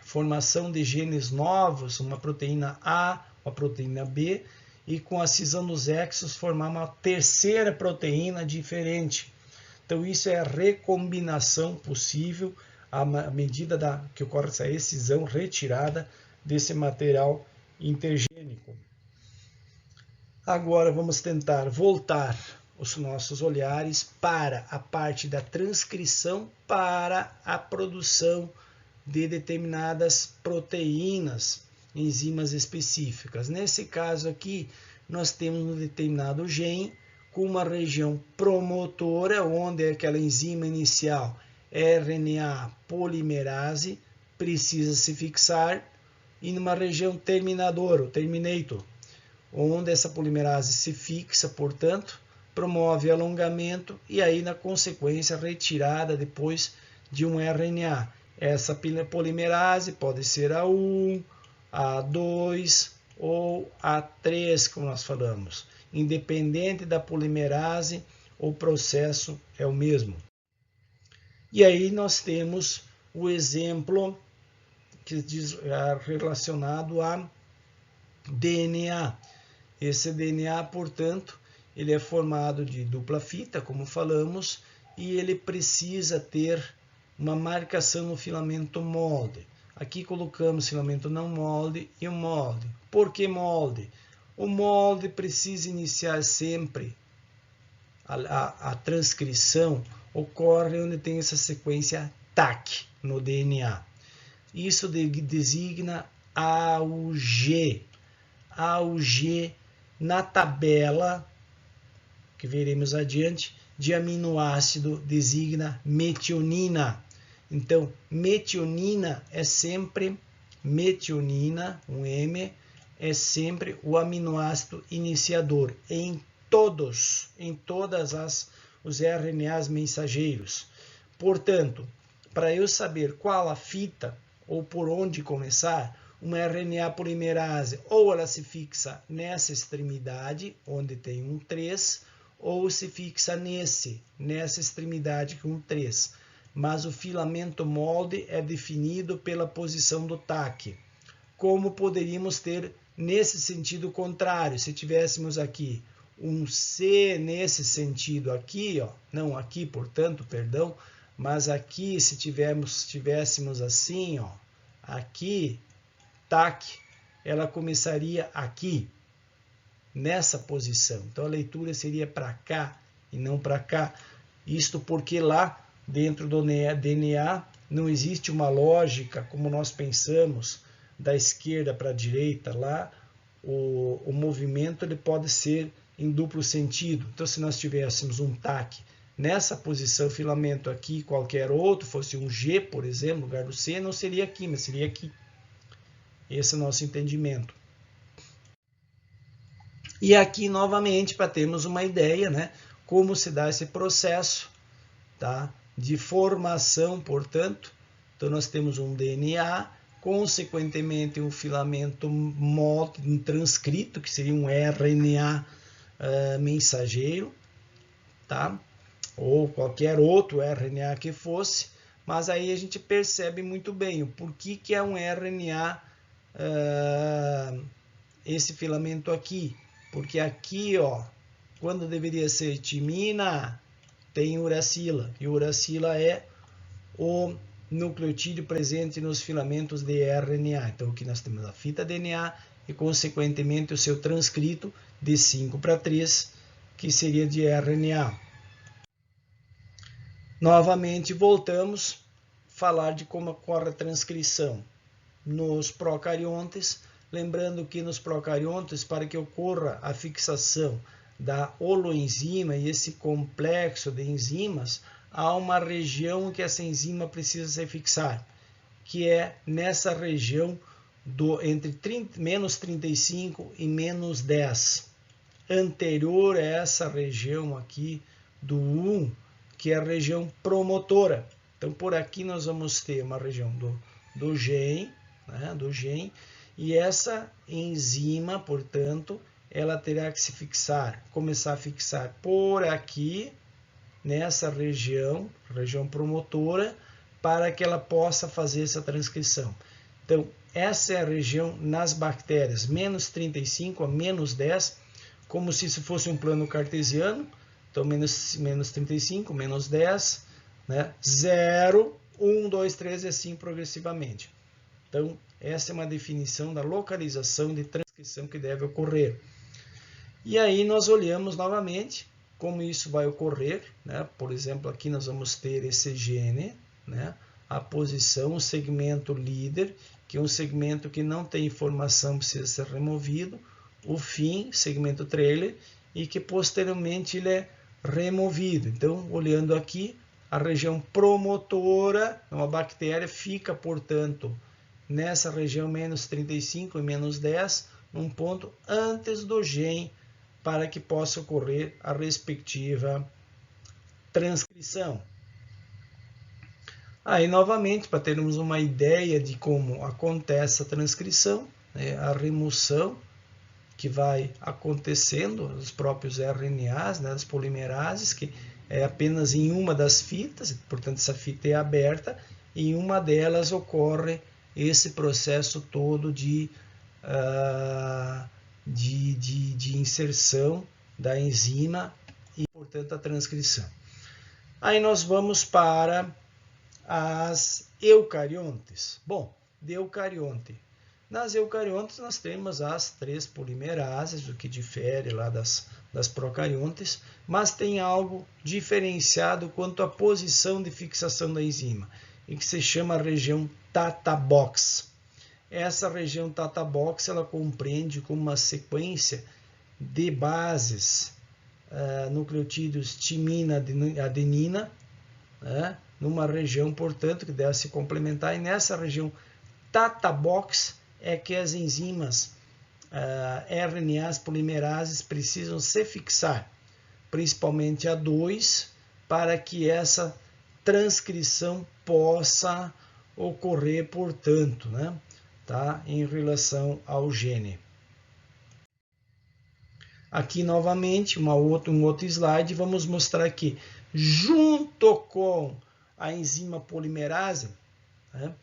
formação de genes novos, uma proteína A, uma proteína B, e com a cisão dos exos formar uma terceira proteína diferente. Então, isso é a recombinação possível à medida que ocorre essa excisão, retirada desse material intergênico. Agora, vamos tentar voltar os nossos olhares para a parte da transcrição, para a produção de determinadas proteínas, enzimas específicas. Nesse caso aqui, nós temos um determinado gene com uma região promotora, onde aquela enzima inicial, RNA polimerase, precisa se fixar, e numa região terminadora, o terminator, onde essa polimerase se fixa, portanto, promove alongamento e aí, na consequência, retirada depois de um RNA. Essa polimerase pode ser A1, A2 ou A3, como nós falamos. Independente da polimerase, o processo é o mesmo. E aí nós temos o exemplo que diz relacionado a DNA. Esse DNA, portanto, ele é formado de dupla fita, como falamos, e ele precisa ter uma marcação no filamento molde. Aqui colocamos filamento não molde e o molde. Por que molde? O molde precisa iniciar sempre, a transcrição ocorre onde tem essa sequência TAC no DNA. Isso designa AUG. AUG na tabela, que veremos adiante, de aminoácido designa metionina. Então, metionina é sempre, metionina, um M, é sempre o aminoácido iniciador em todas os RNAs mensageiros. Portanto, para eu saber qual a fita ou por onde começar, uma RNA polimerase ou ela se fixa nessa extremidade, onde tem um 3, ou se fixa nessa extremidade com 3. Mas o filamento molde é definido pela posição do TAC. Como poderíamos ter nesse sentido contrário, se tivéssemos aqui um C nesse sentido aqui, ó, não aqui, portanto, perdão, mas aqui se tivéssemos assim, ó, aqui, TAC, ela começaria aqui, nessa posição. Então a leitura seria para cá e não para cá. Isto porque lá dentro do DNA não existe uma lógica como nós pensamos da esquerda para a direita. Lá o movimento ele pode ser em duplo sentido. Então se nós tivéssemos um TAC nessa posição, filamento aqui, qualquer outro, fosse um G, por exemplo, no lugar do C, não seria aqui, mas seria aqui. Esse é o nosso entendimento. E aqui, novamente, para termos uma ideia, né, como se dá esse processo, tá, de formação, portanto. Então, nós temos um DNA, consequentemente, um filamento molde, um transcrito, que seria um RNA mensageiro, tá? Ou qualquer outro RNA que fosse, mas aí a gente percebe muito bem o porquê que é um RNA esse filamento aqui. Porque aqui, ó, quando deveria ser timina, tem uracila. E uracila é o nucleotídeo presente nos filamentos de RNA. Então, aqui nós temos a fita DNA e, consequentemente, o seu transcrito de 5:3, que seria de RNA. Novamente, voltamos a falar de como ocorre a transcrição nos procariontes. Lembrando que nos procariontes, para que ocorra a fixação da holoenzima e esse complexo de enzimas, há uma região que essa enzima precisa se fixar, que é nessa região entre menos 35 e menos 10. Anterior a essa região aqui do 1, que é a região promotora. Então, por aqui nós vamos ter uma região do gene, né, e essa enzima, portanto, ela terá que se fixar, começar a fixar por aqui, nessa região promotora, para que ela possa fazer essa transcrição. Então, essa é a região nas bactérias, menos 35 a menos 10, como se isso fosse um plano cartesiano. Então, menos 35, menos 10, né? 0, 1, 2, 3 e assim progressivamente. Então, essa é uma definição da localização de transcrição que deve ocorrer. E aí nós olhamos novamente como isso vai ocorrer, né? Por exemplo, aqui nós vamos ter esse gene, né? A posição, o segmento líder, que é um segmento que não tem informação, precisa ser removido, o fim, segmento trailer, e que posteriormente ele é removido. Então, olhando aqui, a região promotora, uma bactéria, fica, portanto, nessa região menos 35 e menos 10, num ponto antes do gene, para que possa ocorrer a respectiva transcrição. Aí, novamente, para termos uma ideia de como acontece a transcrição, né, a remoção que vai acontecendo, os próprios RNAs, né, as polimerases, que é apenas em uma das fitas, portanto, essa fita é aberta, e em uma delas ocorre esse processo todo de inserção da enzima e, portanto, a transcrição. Aí nós vamos para as eucariontes. Bom, de eucarionte. Nas eucariontes nós temos as 3 polimerases, o que difere lá das procariontes, mas tem algo diferenciado quanto à posição de fixação da enzima, e que se chama a região Tata Box. Essa região Tata Box ela compreende como uma sequência de bases nucleotídeos timina, adenina, né? Numa região, portanto, que deve se complementar, e nessa região Tata Box é que as enzimas RNAs polimerases precisam se fixar, principalmente a 2, para que essa transcrição possa ocorrer, portanto, né? Tá? Em relação ao gene. Aqui novamente um outro slide, vamos mostrar que junto com a enzima polimerase, né,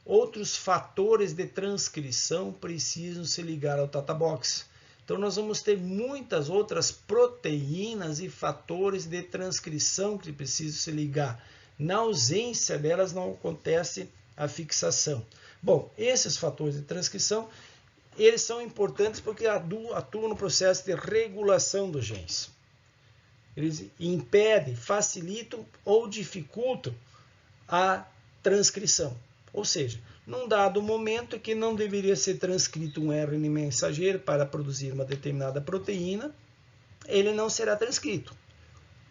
outros fatores de transcrição precisam se ligar ao Tata Box. Então nós vamos ter muitas outras proteínas e fatores de transcrição que precisam se ligar. Na ausência delas não acontece a fixação. Bom, esses fatores de transcrição, eles são importantes porque atuam no processo de regulação dos genes. Eles impedem, facilitam ou dificultam a transcrição. Ou seja, num dado momento que não deveria ser transcrito um RNA mensageiro para produzir uma determinada proteína, ele não será transcrito.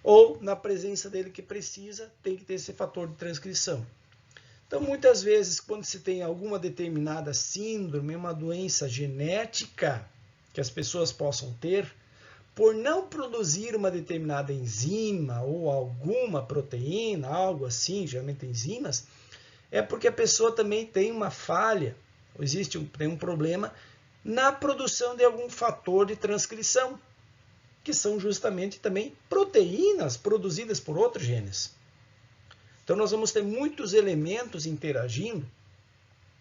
Ou, na presença dele que precisa, tem que ter esse fator de transcrição. Então, muitas vezes, quando se tem alguma determinada síndrome, uma doença genética que as pessoas possam ter, por não produzir uma determinada enzima ou alguma proteína, algo assim, geralmente enzimas, é porque a pessoa também tem uma falha, tem um problema na produção de algum fator de transcrição, que são justamente também proteínas produzidas por outros genes. Então, nós vamos ter muitos elementos interagindo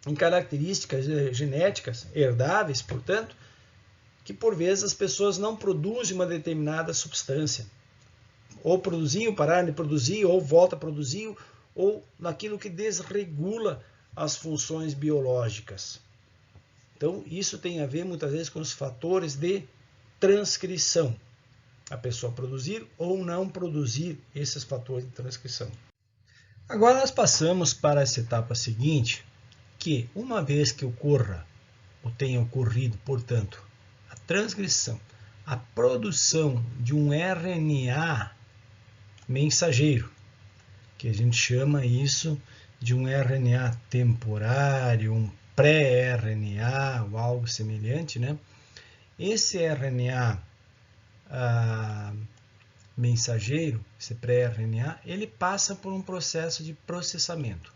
em características genéticas herdáveis, portanto, que por vezes as pessoas não produzem uma determinada substância. Ou produziam, pararam de produzir, ou volta a produzir, ou naquilo que desregula as funções biológicas. Então, isso tem a ver muitas vezes com os fatores de transcrição. A pessoa produzir ou não produzir esses fatores de transcrição. Agora nós passamos para essa etapa seguinte, que uma vez que ocorra, ou tenha ocorrido, portanto, a transcrição, a produção de um RNA mensageiro, que a gente chama isso de um RNA temporário, um pré-RNA ou algo semelhante, né? Esse RNA mensageiro, esse pré-RNA, ele passa por um processo de processamento.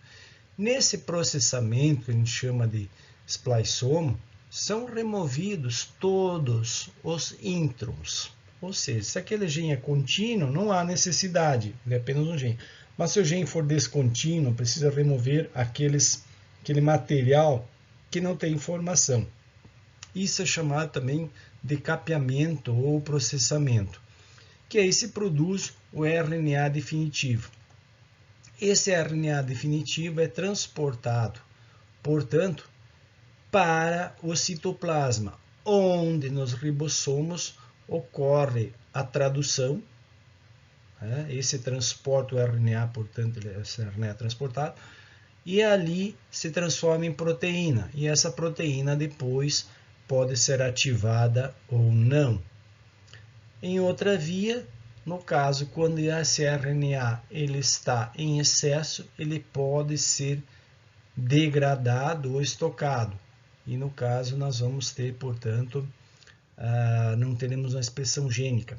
Nesse processamento, que a gente chama de spliceomo, são removidos todos os introns. Ou seja, se aquele gene é contínuo, não há necessidade, ele é apenas um gene. Mas se o gene for descontínuo, precisa remover aquele material que não tem informação. Isso é chamado também de capeamento ou processamento, que aí se produz o RNA definitivo. Esse RNA definitivo é transportado, portanto, para o citoplasma, onde nos ribossomos ocorre a tradução. Esse transporta o RNA, portanto, esse RNA é transportado, e ali se transforma em proteína, e essa proteína depois pode ser ativada ou não. Em outra via, no caso, quando esse RNA ele está em excesso, ele pode ser degradado ou estocado. E no caso, nós vamos ter, portanto, não teremos uma expressão gênica.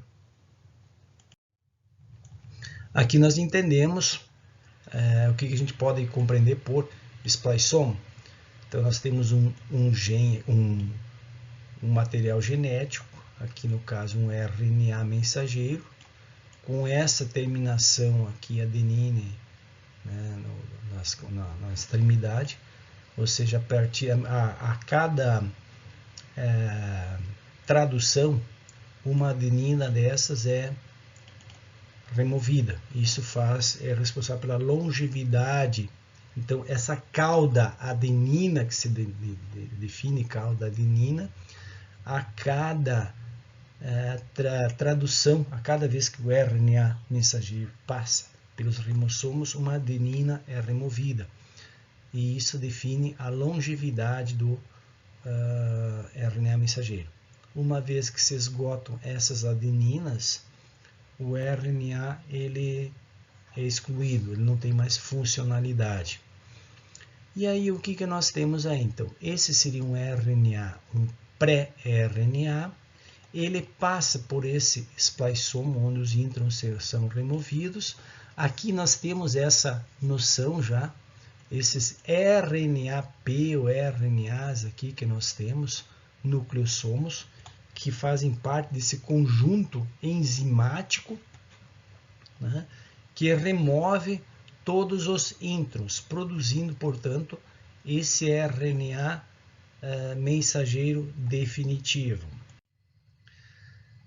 Aqui nós entendemos o que a gente pode compreender por spliceomo. Então, nós temos um material genético, aqui no caso um RNA mensageiro, com essa terminação aqui adenine, né, na extremidade, ou seja, a cada tradução, uma adenina dessas é removida. Isso é responsável pela longevidade. Então, essa cauda adenina, que se define cauda adenina, a cada tradução, a cada vez que o RNA mensageiro passa pelos ribossomos, uma adenina é removida. E isso define a longevidade do RNA mensageiro. uma vez que se esgotam essas adeninas, o RNA ele é excluído, ele não tem mais funcionalidade. E aí o que nós temos aí então? Esse seria um RNA, um pré-RNA, ele passa por esse spliceomo onde os introns são removidos. Aqui nós temos essa noção já, esses RNAP ou RNAs aqui que nós temos, nucleossomos, que fazem parte desse conjunto enzimático, né, que remove todos os introns, produzindo, portanto, esse RNA mensageiro definitivo.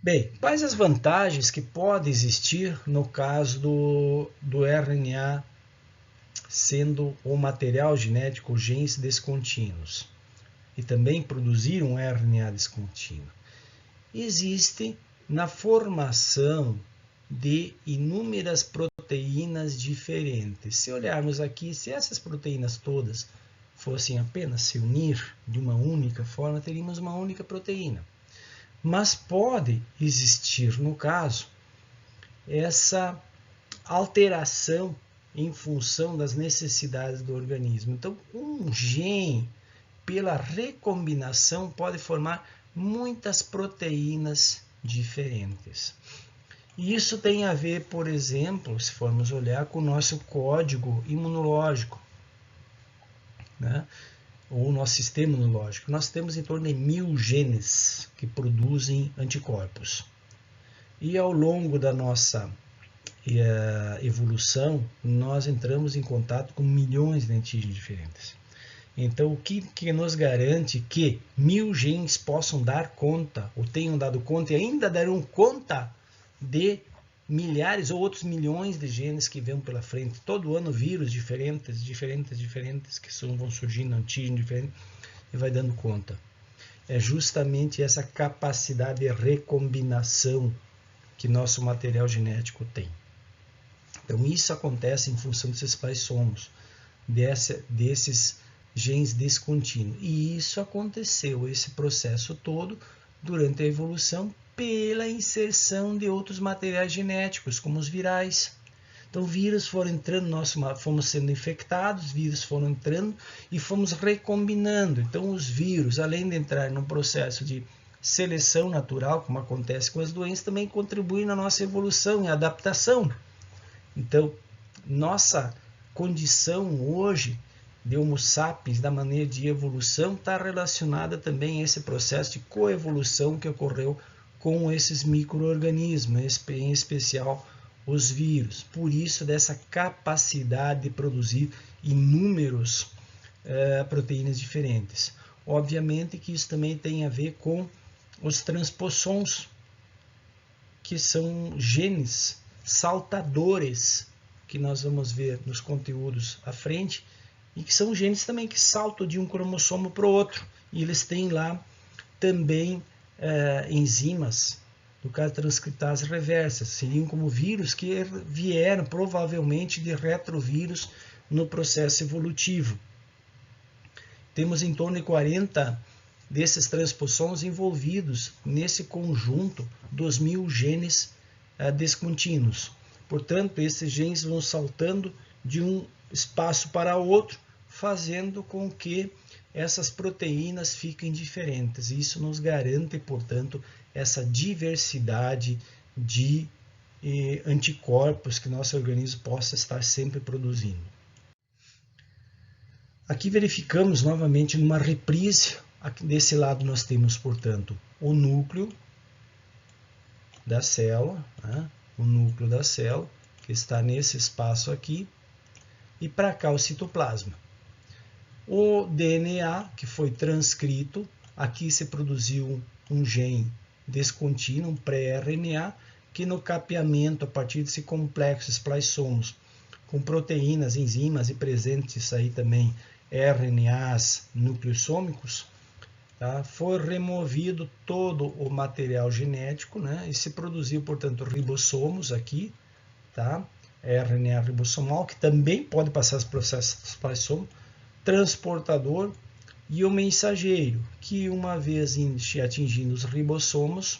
Bem, quais as vantagens que podem existir no caso do RNA sendo o material genético genes descontínuos e também produzir um RNA descontínuo? Existe na formação de inúmeras proteínas diferentes. Se olharmos aqui, se essas proteínas todas fossem apenas se unir de uma única forma, teríamos uma única proteína. Mas pode existir, no caso, essa alteração em função das necessidades do organismo. Então, um gene, pela recombinação, pode formar muitas proteínas diferentes. E isso tem a ver, por exemplo, se formos olhar, com o nosso código imunológico, né? Ou o nosso sistema imunológico. Nós temos em torno de 1000 genes que produzem anticorpos. E ao longo da nossa evolução, nós entramos em contato com milhões de antígenos diferentes. Então, o que nos garante que 1000 genes possam dar conta, ou tenham dado conta e ainda darão conta de milhares ou outros milhões de genes que vêm pela frente? Todo ano vírus diferentes, que vão surgindo, antígenos diferentes, e vai dando conta. É justamente essa capacidade de recombinação que nosso material genético tem. Então, isso acontece em função desses spliceomos, desses genes descontínuos. E isso aconteceu, esse processo todo, durante a evolução, pela inserção de outros materiais genéticos, como os virais. Então, vírus foram entrando, fomos sendo infectados, vírus foram entrando e fomos recombinando. Então, os vírus, além de entrar num processo de seleção natural, como acontece com as doenças, também contribuem na nossa evolução e adaptação. Então, nossa condição hoje de Homo sapiens, da maneira de evolução, está relacionada também a esse processo de coevolução que ocorreu com esses micro-organismos, em especial os vírus. Por isso, dessa capacidade de produzir inúmeras proteínas diferentes. Obviamente que isso também tem a ver com os transpossons, que são genes saltadores, que nós vamos ver nos conteúdos à frente, e que são genes também que saltam de um cromossomo para o outro. E eles têm lá também enzimas, no caso transcriptase reversas, seriam como vírus que vieram provavelmente de retrovírus no processo evolutivo. Temos em torno de 40 desses transpossons envolvidos nesse conjunto dos 1000 genes descontínuos. Portanto, esses genes vão saltando de um espaço para outro, fazendo com que essas proteínas fiquem diferentes. Isso nos garante, portanto, essa diversidade de anticorpos que nosso organismo possa estar sempre produzindo. Aqui verificamos novamente numa reprise. Aqui desse lado nós temos, portanto, o núcleo da célula, né? O núcleo da célula, que está nesse espaço aqui, e para cá o citoplasma. O DNA, que foi transcrito, aqui se produziu um gene descontínuo, um pré-RNA, que no capeamento, a partir desse complexo spliceomos, com proteínas, enzimas e presentes aí também RNAs nucleossômicos, tá? Foi removido todo o material genético, né? E se produziu, portanto, ribossomos aqui, tá? RNA ribossomal, que também pode passar esse processo de spliceomo, transportador, e o mensageiro, que uma vez atingindo os ribossomos,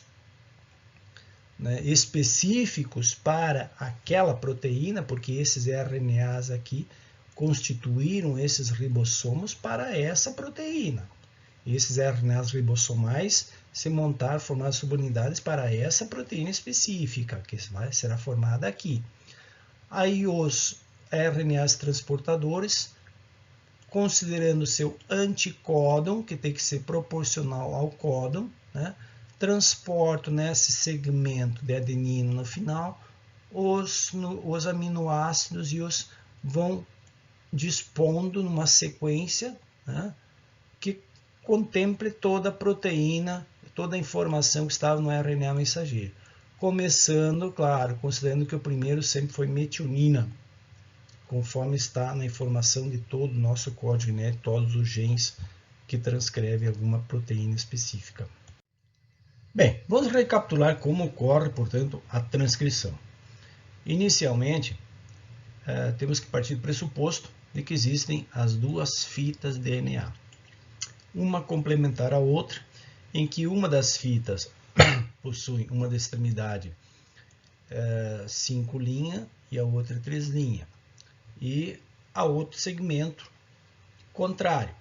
né, específicos para aquela proteína, porque esses RNAs aqui constituíram esses ribossomos para essa proteína. Esses RNAs ribossomais se montaram, formaram subunidades para essa proteína específica, que será formada aqui. Aí os RNAs transportadores, considerando seu anticódon, que tem que ser proporcional ao códon, né, transportam nesse segmento de adenina no final os aminoácidos e os vão dispondo numa sequência, né, que contemple toda a proteína, toda a informação que estava no RNA mensageiro. Começando, claro, considerando que o primeiro sempre foi metionina, conforme está na informação de todo o nosso código genético, todos os genes que transcrevem alguma proteína específica. Bem, vamos recapitular como ocorre, portanto, a transcrição. Inicialmente, temos que partir do pressuposto de que existem as duas fitas de DNA, uma complementar à outra, em que uma das fitas possui uma extremidade 5 linhas e a outra 3 linhas, e a outro segmento contrário,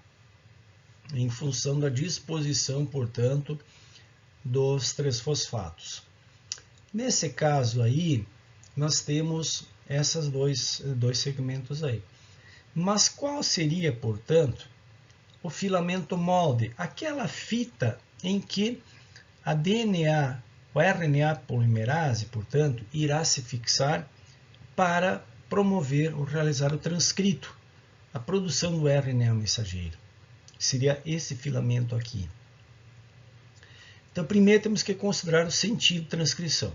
em função da disposição, portanto, dos 3-fosfatos. Nesse caso aí, nós temos esses dois segmentos aí. Mas qual seria, portanto, o filamento molde? Aquela fita em que a DNA, o RNA polimerase, portanto, irá se fixar para promover ou realizar o transcrito, a produção do RNA mensageiro. Seria esse filamento aqui. Então, primeiro temos que considerar o sentido de transcrição.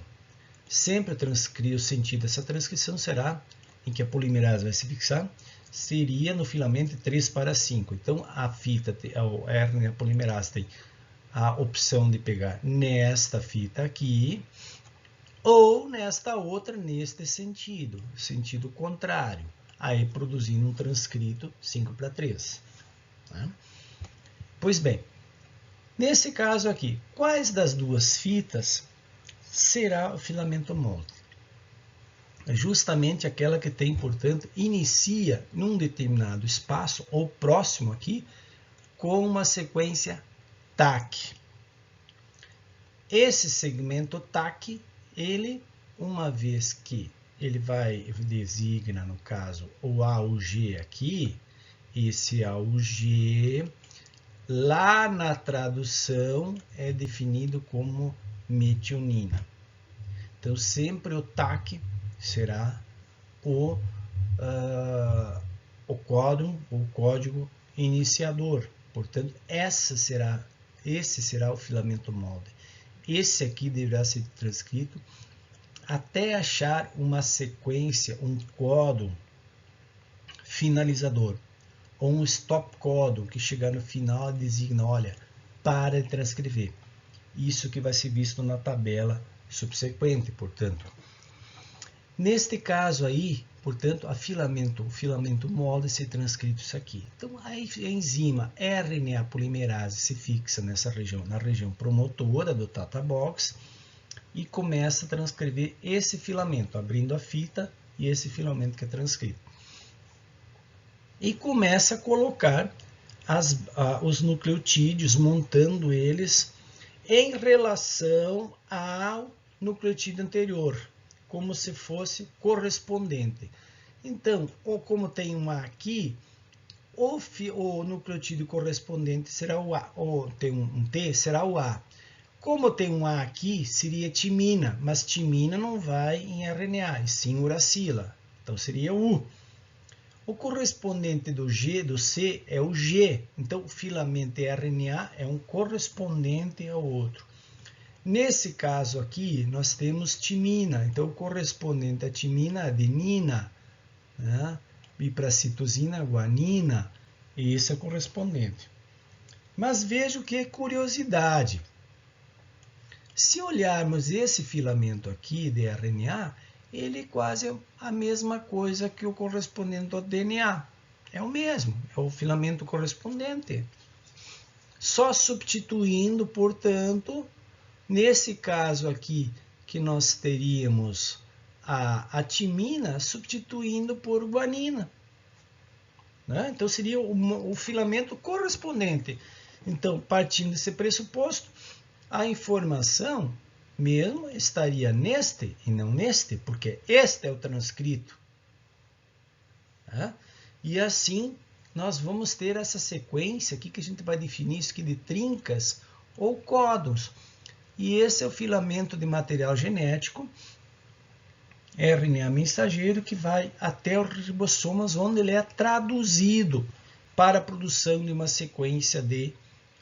Sempre o sentido dessa transcrição será, em que a polimerase vai se fixar, seria no filamento 3'5. Então, a fita, o RNA polimerase tem a opção de pegar nesta fita aqui, ou nesta outra, neste sentido contrário, aí produzindo um transcrito 5'3. Né? Pois bem, nesse caso aqui, quais das duas fitas será o filamento molde? Justamente aquela que tem, portanto, inicia num determinado espaço, ou próximo aqui, com uma sequência TAC. Esse segmento TAC, ele, uma vez que ele designa, no caso, o AUG aqui, esse AUG, lá na tradução, é definido como metionina. Então, sempre o TAC será o código iniciador. Portanto, esse será o filamento molde. Esse aqui deverá ser transcrito até achar uma sequência, um códon finalizador, ou um stop códon que chegar no final e designa, olha, para de transcrever. Isso que vai ser visto na tabela subsequente, portanto. Neste caso aí, portanto, o filamento molde se transcrito isso aqui. Então, a enzima RNA polimerase se fixa nessa região, na região promotora do Tata Box, e começa a transcrever esse filamento, abrindo a fita e esse filamento que é transcrito. E começa a colocar os nucleotídeos, montando eles em relação ao nucleotídeo anterior, como se fosse correspondente. Então, ou como tem um A aqui, o nucleotídeo correspondente será o A, ou tem um T, será o A. Como tem um A aqui, seria timina, mas timina não vai em RNA, e sim uracila. Então, seria U. O correspondente do G, do C, é o G. Então, o filamento RNA é um correspondente ao outro. Nesse caso aqui, nós temos timina. Então, o correspondente à timina, adenina, né? E para a citosina, guanina. E esse é o correspondente. Mas veja o que é curiosidade. Se olharmos esse filamento aqui de RNA, ele é quase a mesma coisa que o correspondente ao DNA. É o mesmo, é o filamento correspondente. só substituindo, portanto, nesse caso aqui, que nós teríamos a timina substituindo por guanina. Né? Então, seria o filamento correspondente. Então, partindo desse pressuposto, a informação mesmo estaria neste e não neste, porque este é o transcrito. Tá? E assim, nós vamos ter essa sequência aqui que a gente vai definir isso aqui de trincas ou códons. E esse é o filamento de material genético, RNA mensageiro, que vai até os ribossomas, onde ele é traduzido para a produção de uma sequência de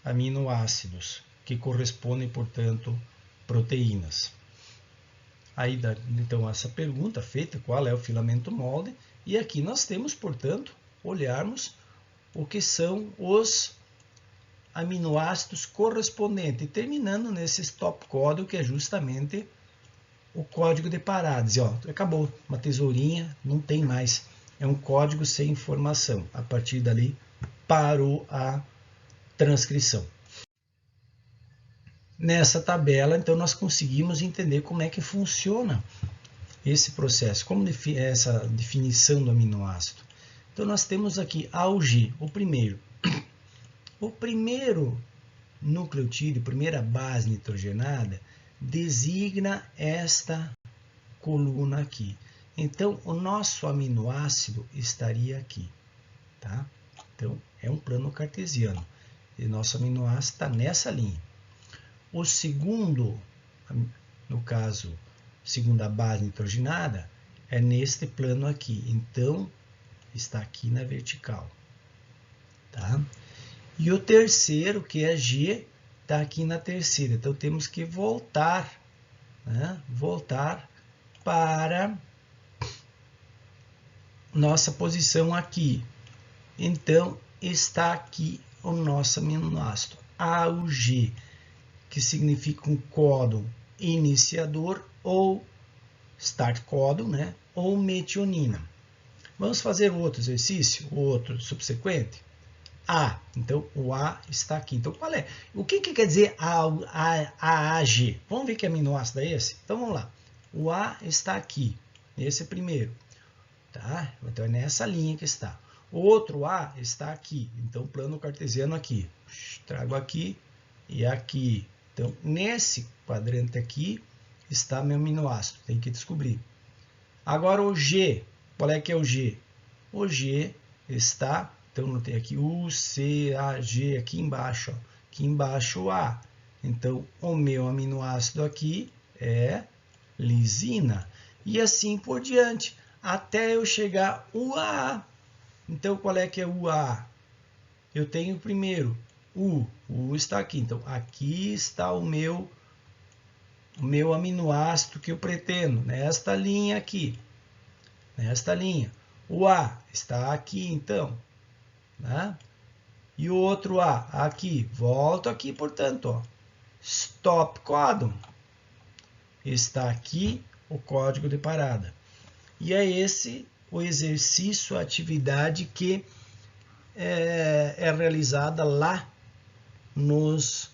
aminoácidos, que correspondem, portanto, proteínas. Aí, então, essa pergunta feita, qual é o filamento molde? E aqui nós temos, portanto, olharmos o que são os aminoácidos correspondentes, terminando nesse stop código, que é justamente o código de parádise. Ó, acabou, uma tesourinha, não tem mais. É um código sem informação. A partir dali, parou a transcrição. Nessa tabela, então, nós conseguimos entender como é que funciona esse processo, como essa definição do aminoácido. Então, nós temos aqui A ao G, o primeiro. O primeiro nucleotídeo, primeira base nitrogenada, designa esta coluna aqui. Então, o nosso aminoácido estaria aqui. Tá? Então, é um plano cartesiano. E nosso aminoácido está nessa linha. O segundo, no caso, segunda base nitrogenada, é neste plano aqui. Então, está aqui na vertical. Tá? E o terceiro, que é G, está aqui na terceira. Então, temos que voltar, né? Voltar para nossa posição aqui. Então, está aqui o nosso aminoácido, A ao G, que significa um códon iniciador ou start códon, né? Ou metionina. Vamos fazer outro exercício, outro subsequente. A, então o A está aqui. Então qual é? O que quer dizer AAG? Vamos ver que aminoácido é esse? Então vamos lá. O A está aqui, esse é o primeiro. Tá? Então é nessa linha que está. O outro A está aqui, então plano cartesiano aqui. Trago aqui e aqui. Então nesse quadrante aqui está meu aminoácido, tem que descobrir. Agora o G, qual é que é o G? O G está, então não tem aqui U, C, A, G aqui embaixo, ó. Aqui embaixo o A. Então o meu aminoácido aqui é lisina. E assim por diante, até eu chegar o AA. Então qual é que é o AA? Eu tenho o primeiro, o está aqui. Então aqui está o meu aminoácido que eu pretendo, nesta linha aqui. Nesta linha. O A está aqui, então. Né? E o outro A aqui. Volto aqui, portanto. Ó. Stop códon. Está aqui o código de parada. E é esse o exercício, a atividade que é realizada lá nos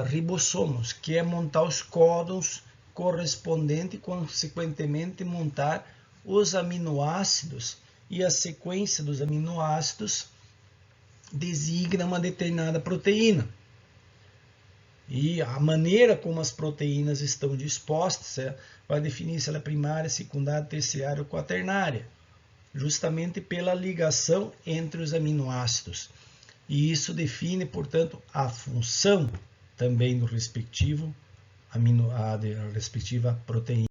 ribossomos, que é montar os códons correspondentes e, consequentemente, montar os aminoácidos, e a sequência dos aminoácidos designa uma determinada proteína. E a maneira como as proteínas estão dispostas vai definir se ela é primária, secundária, terciária ou quaternária, justamente pela ligação entre os aminoácidos. E isso define, portanto, a função também do respectiva proteína.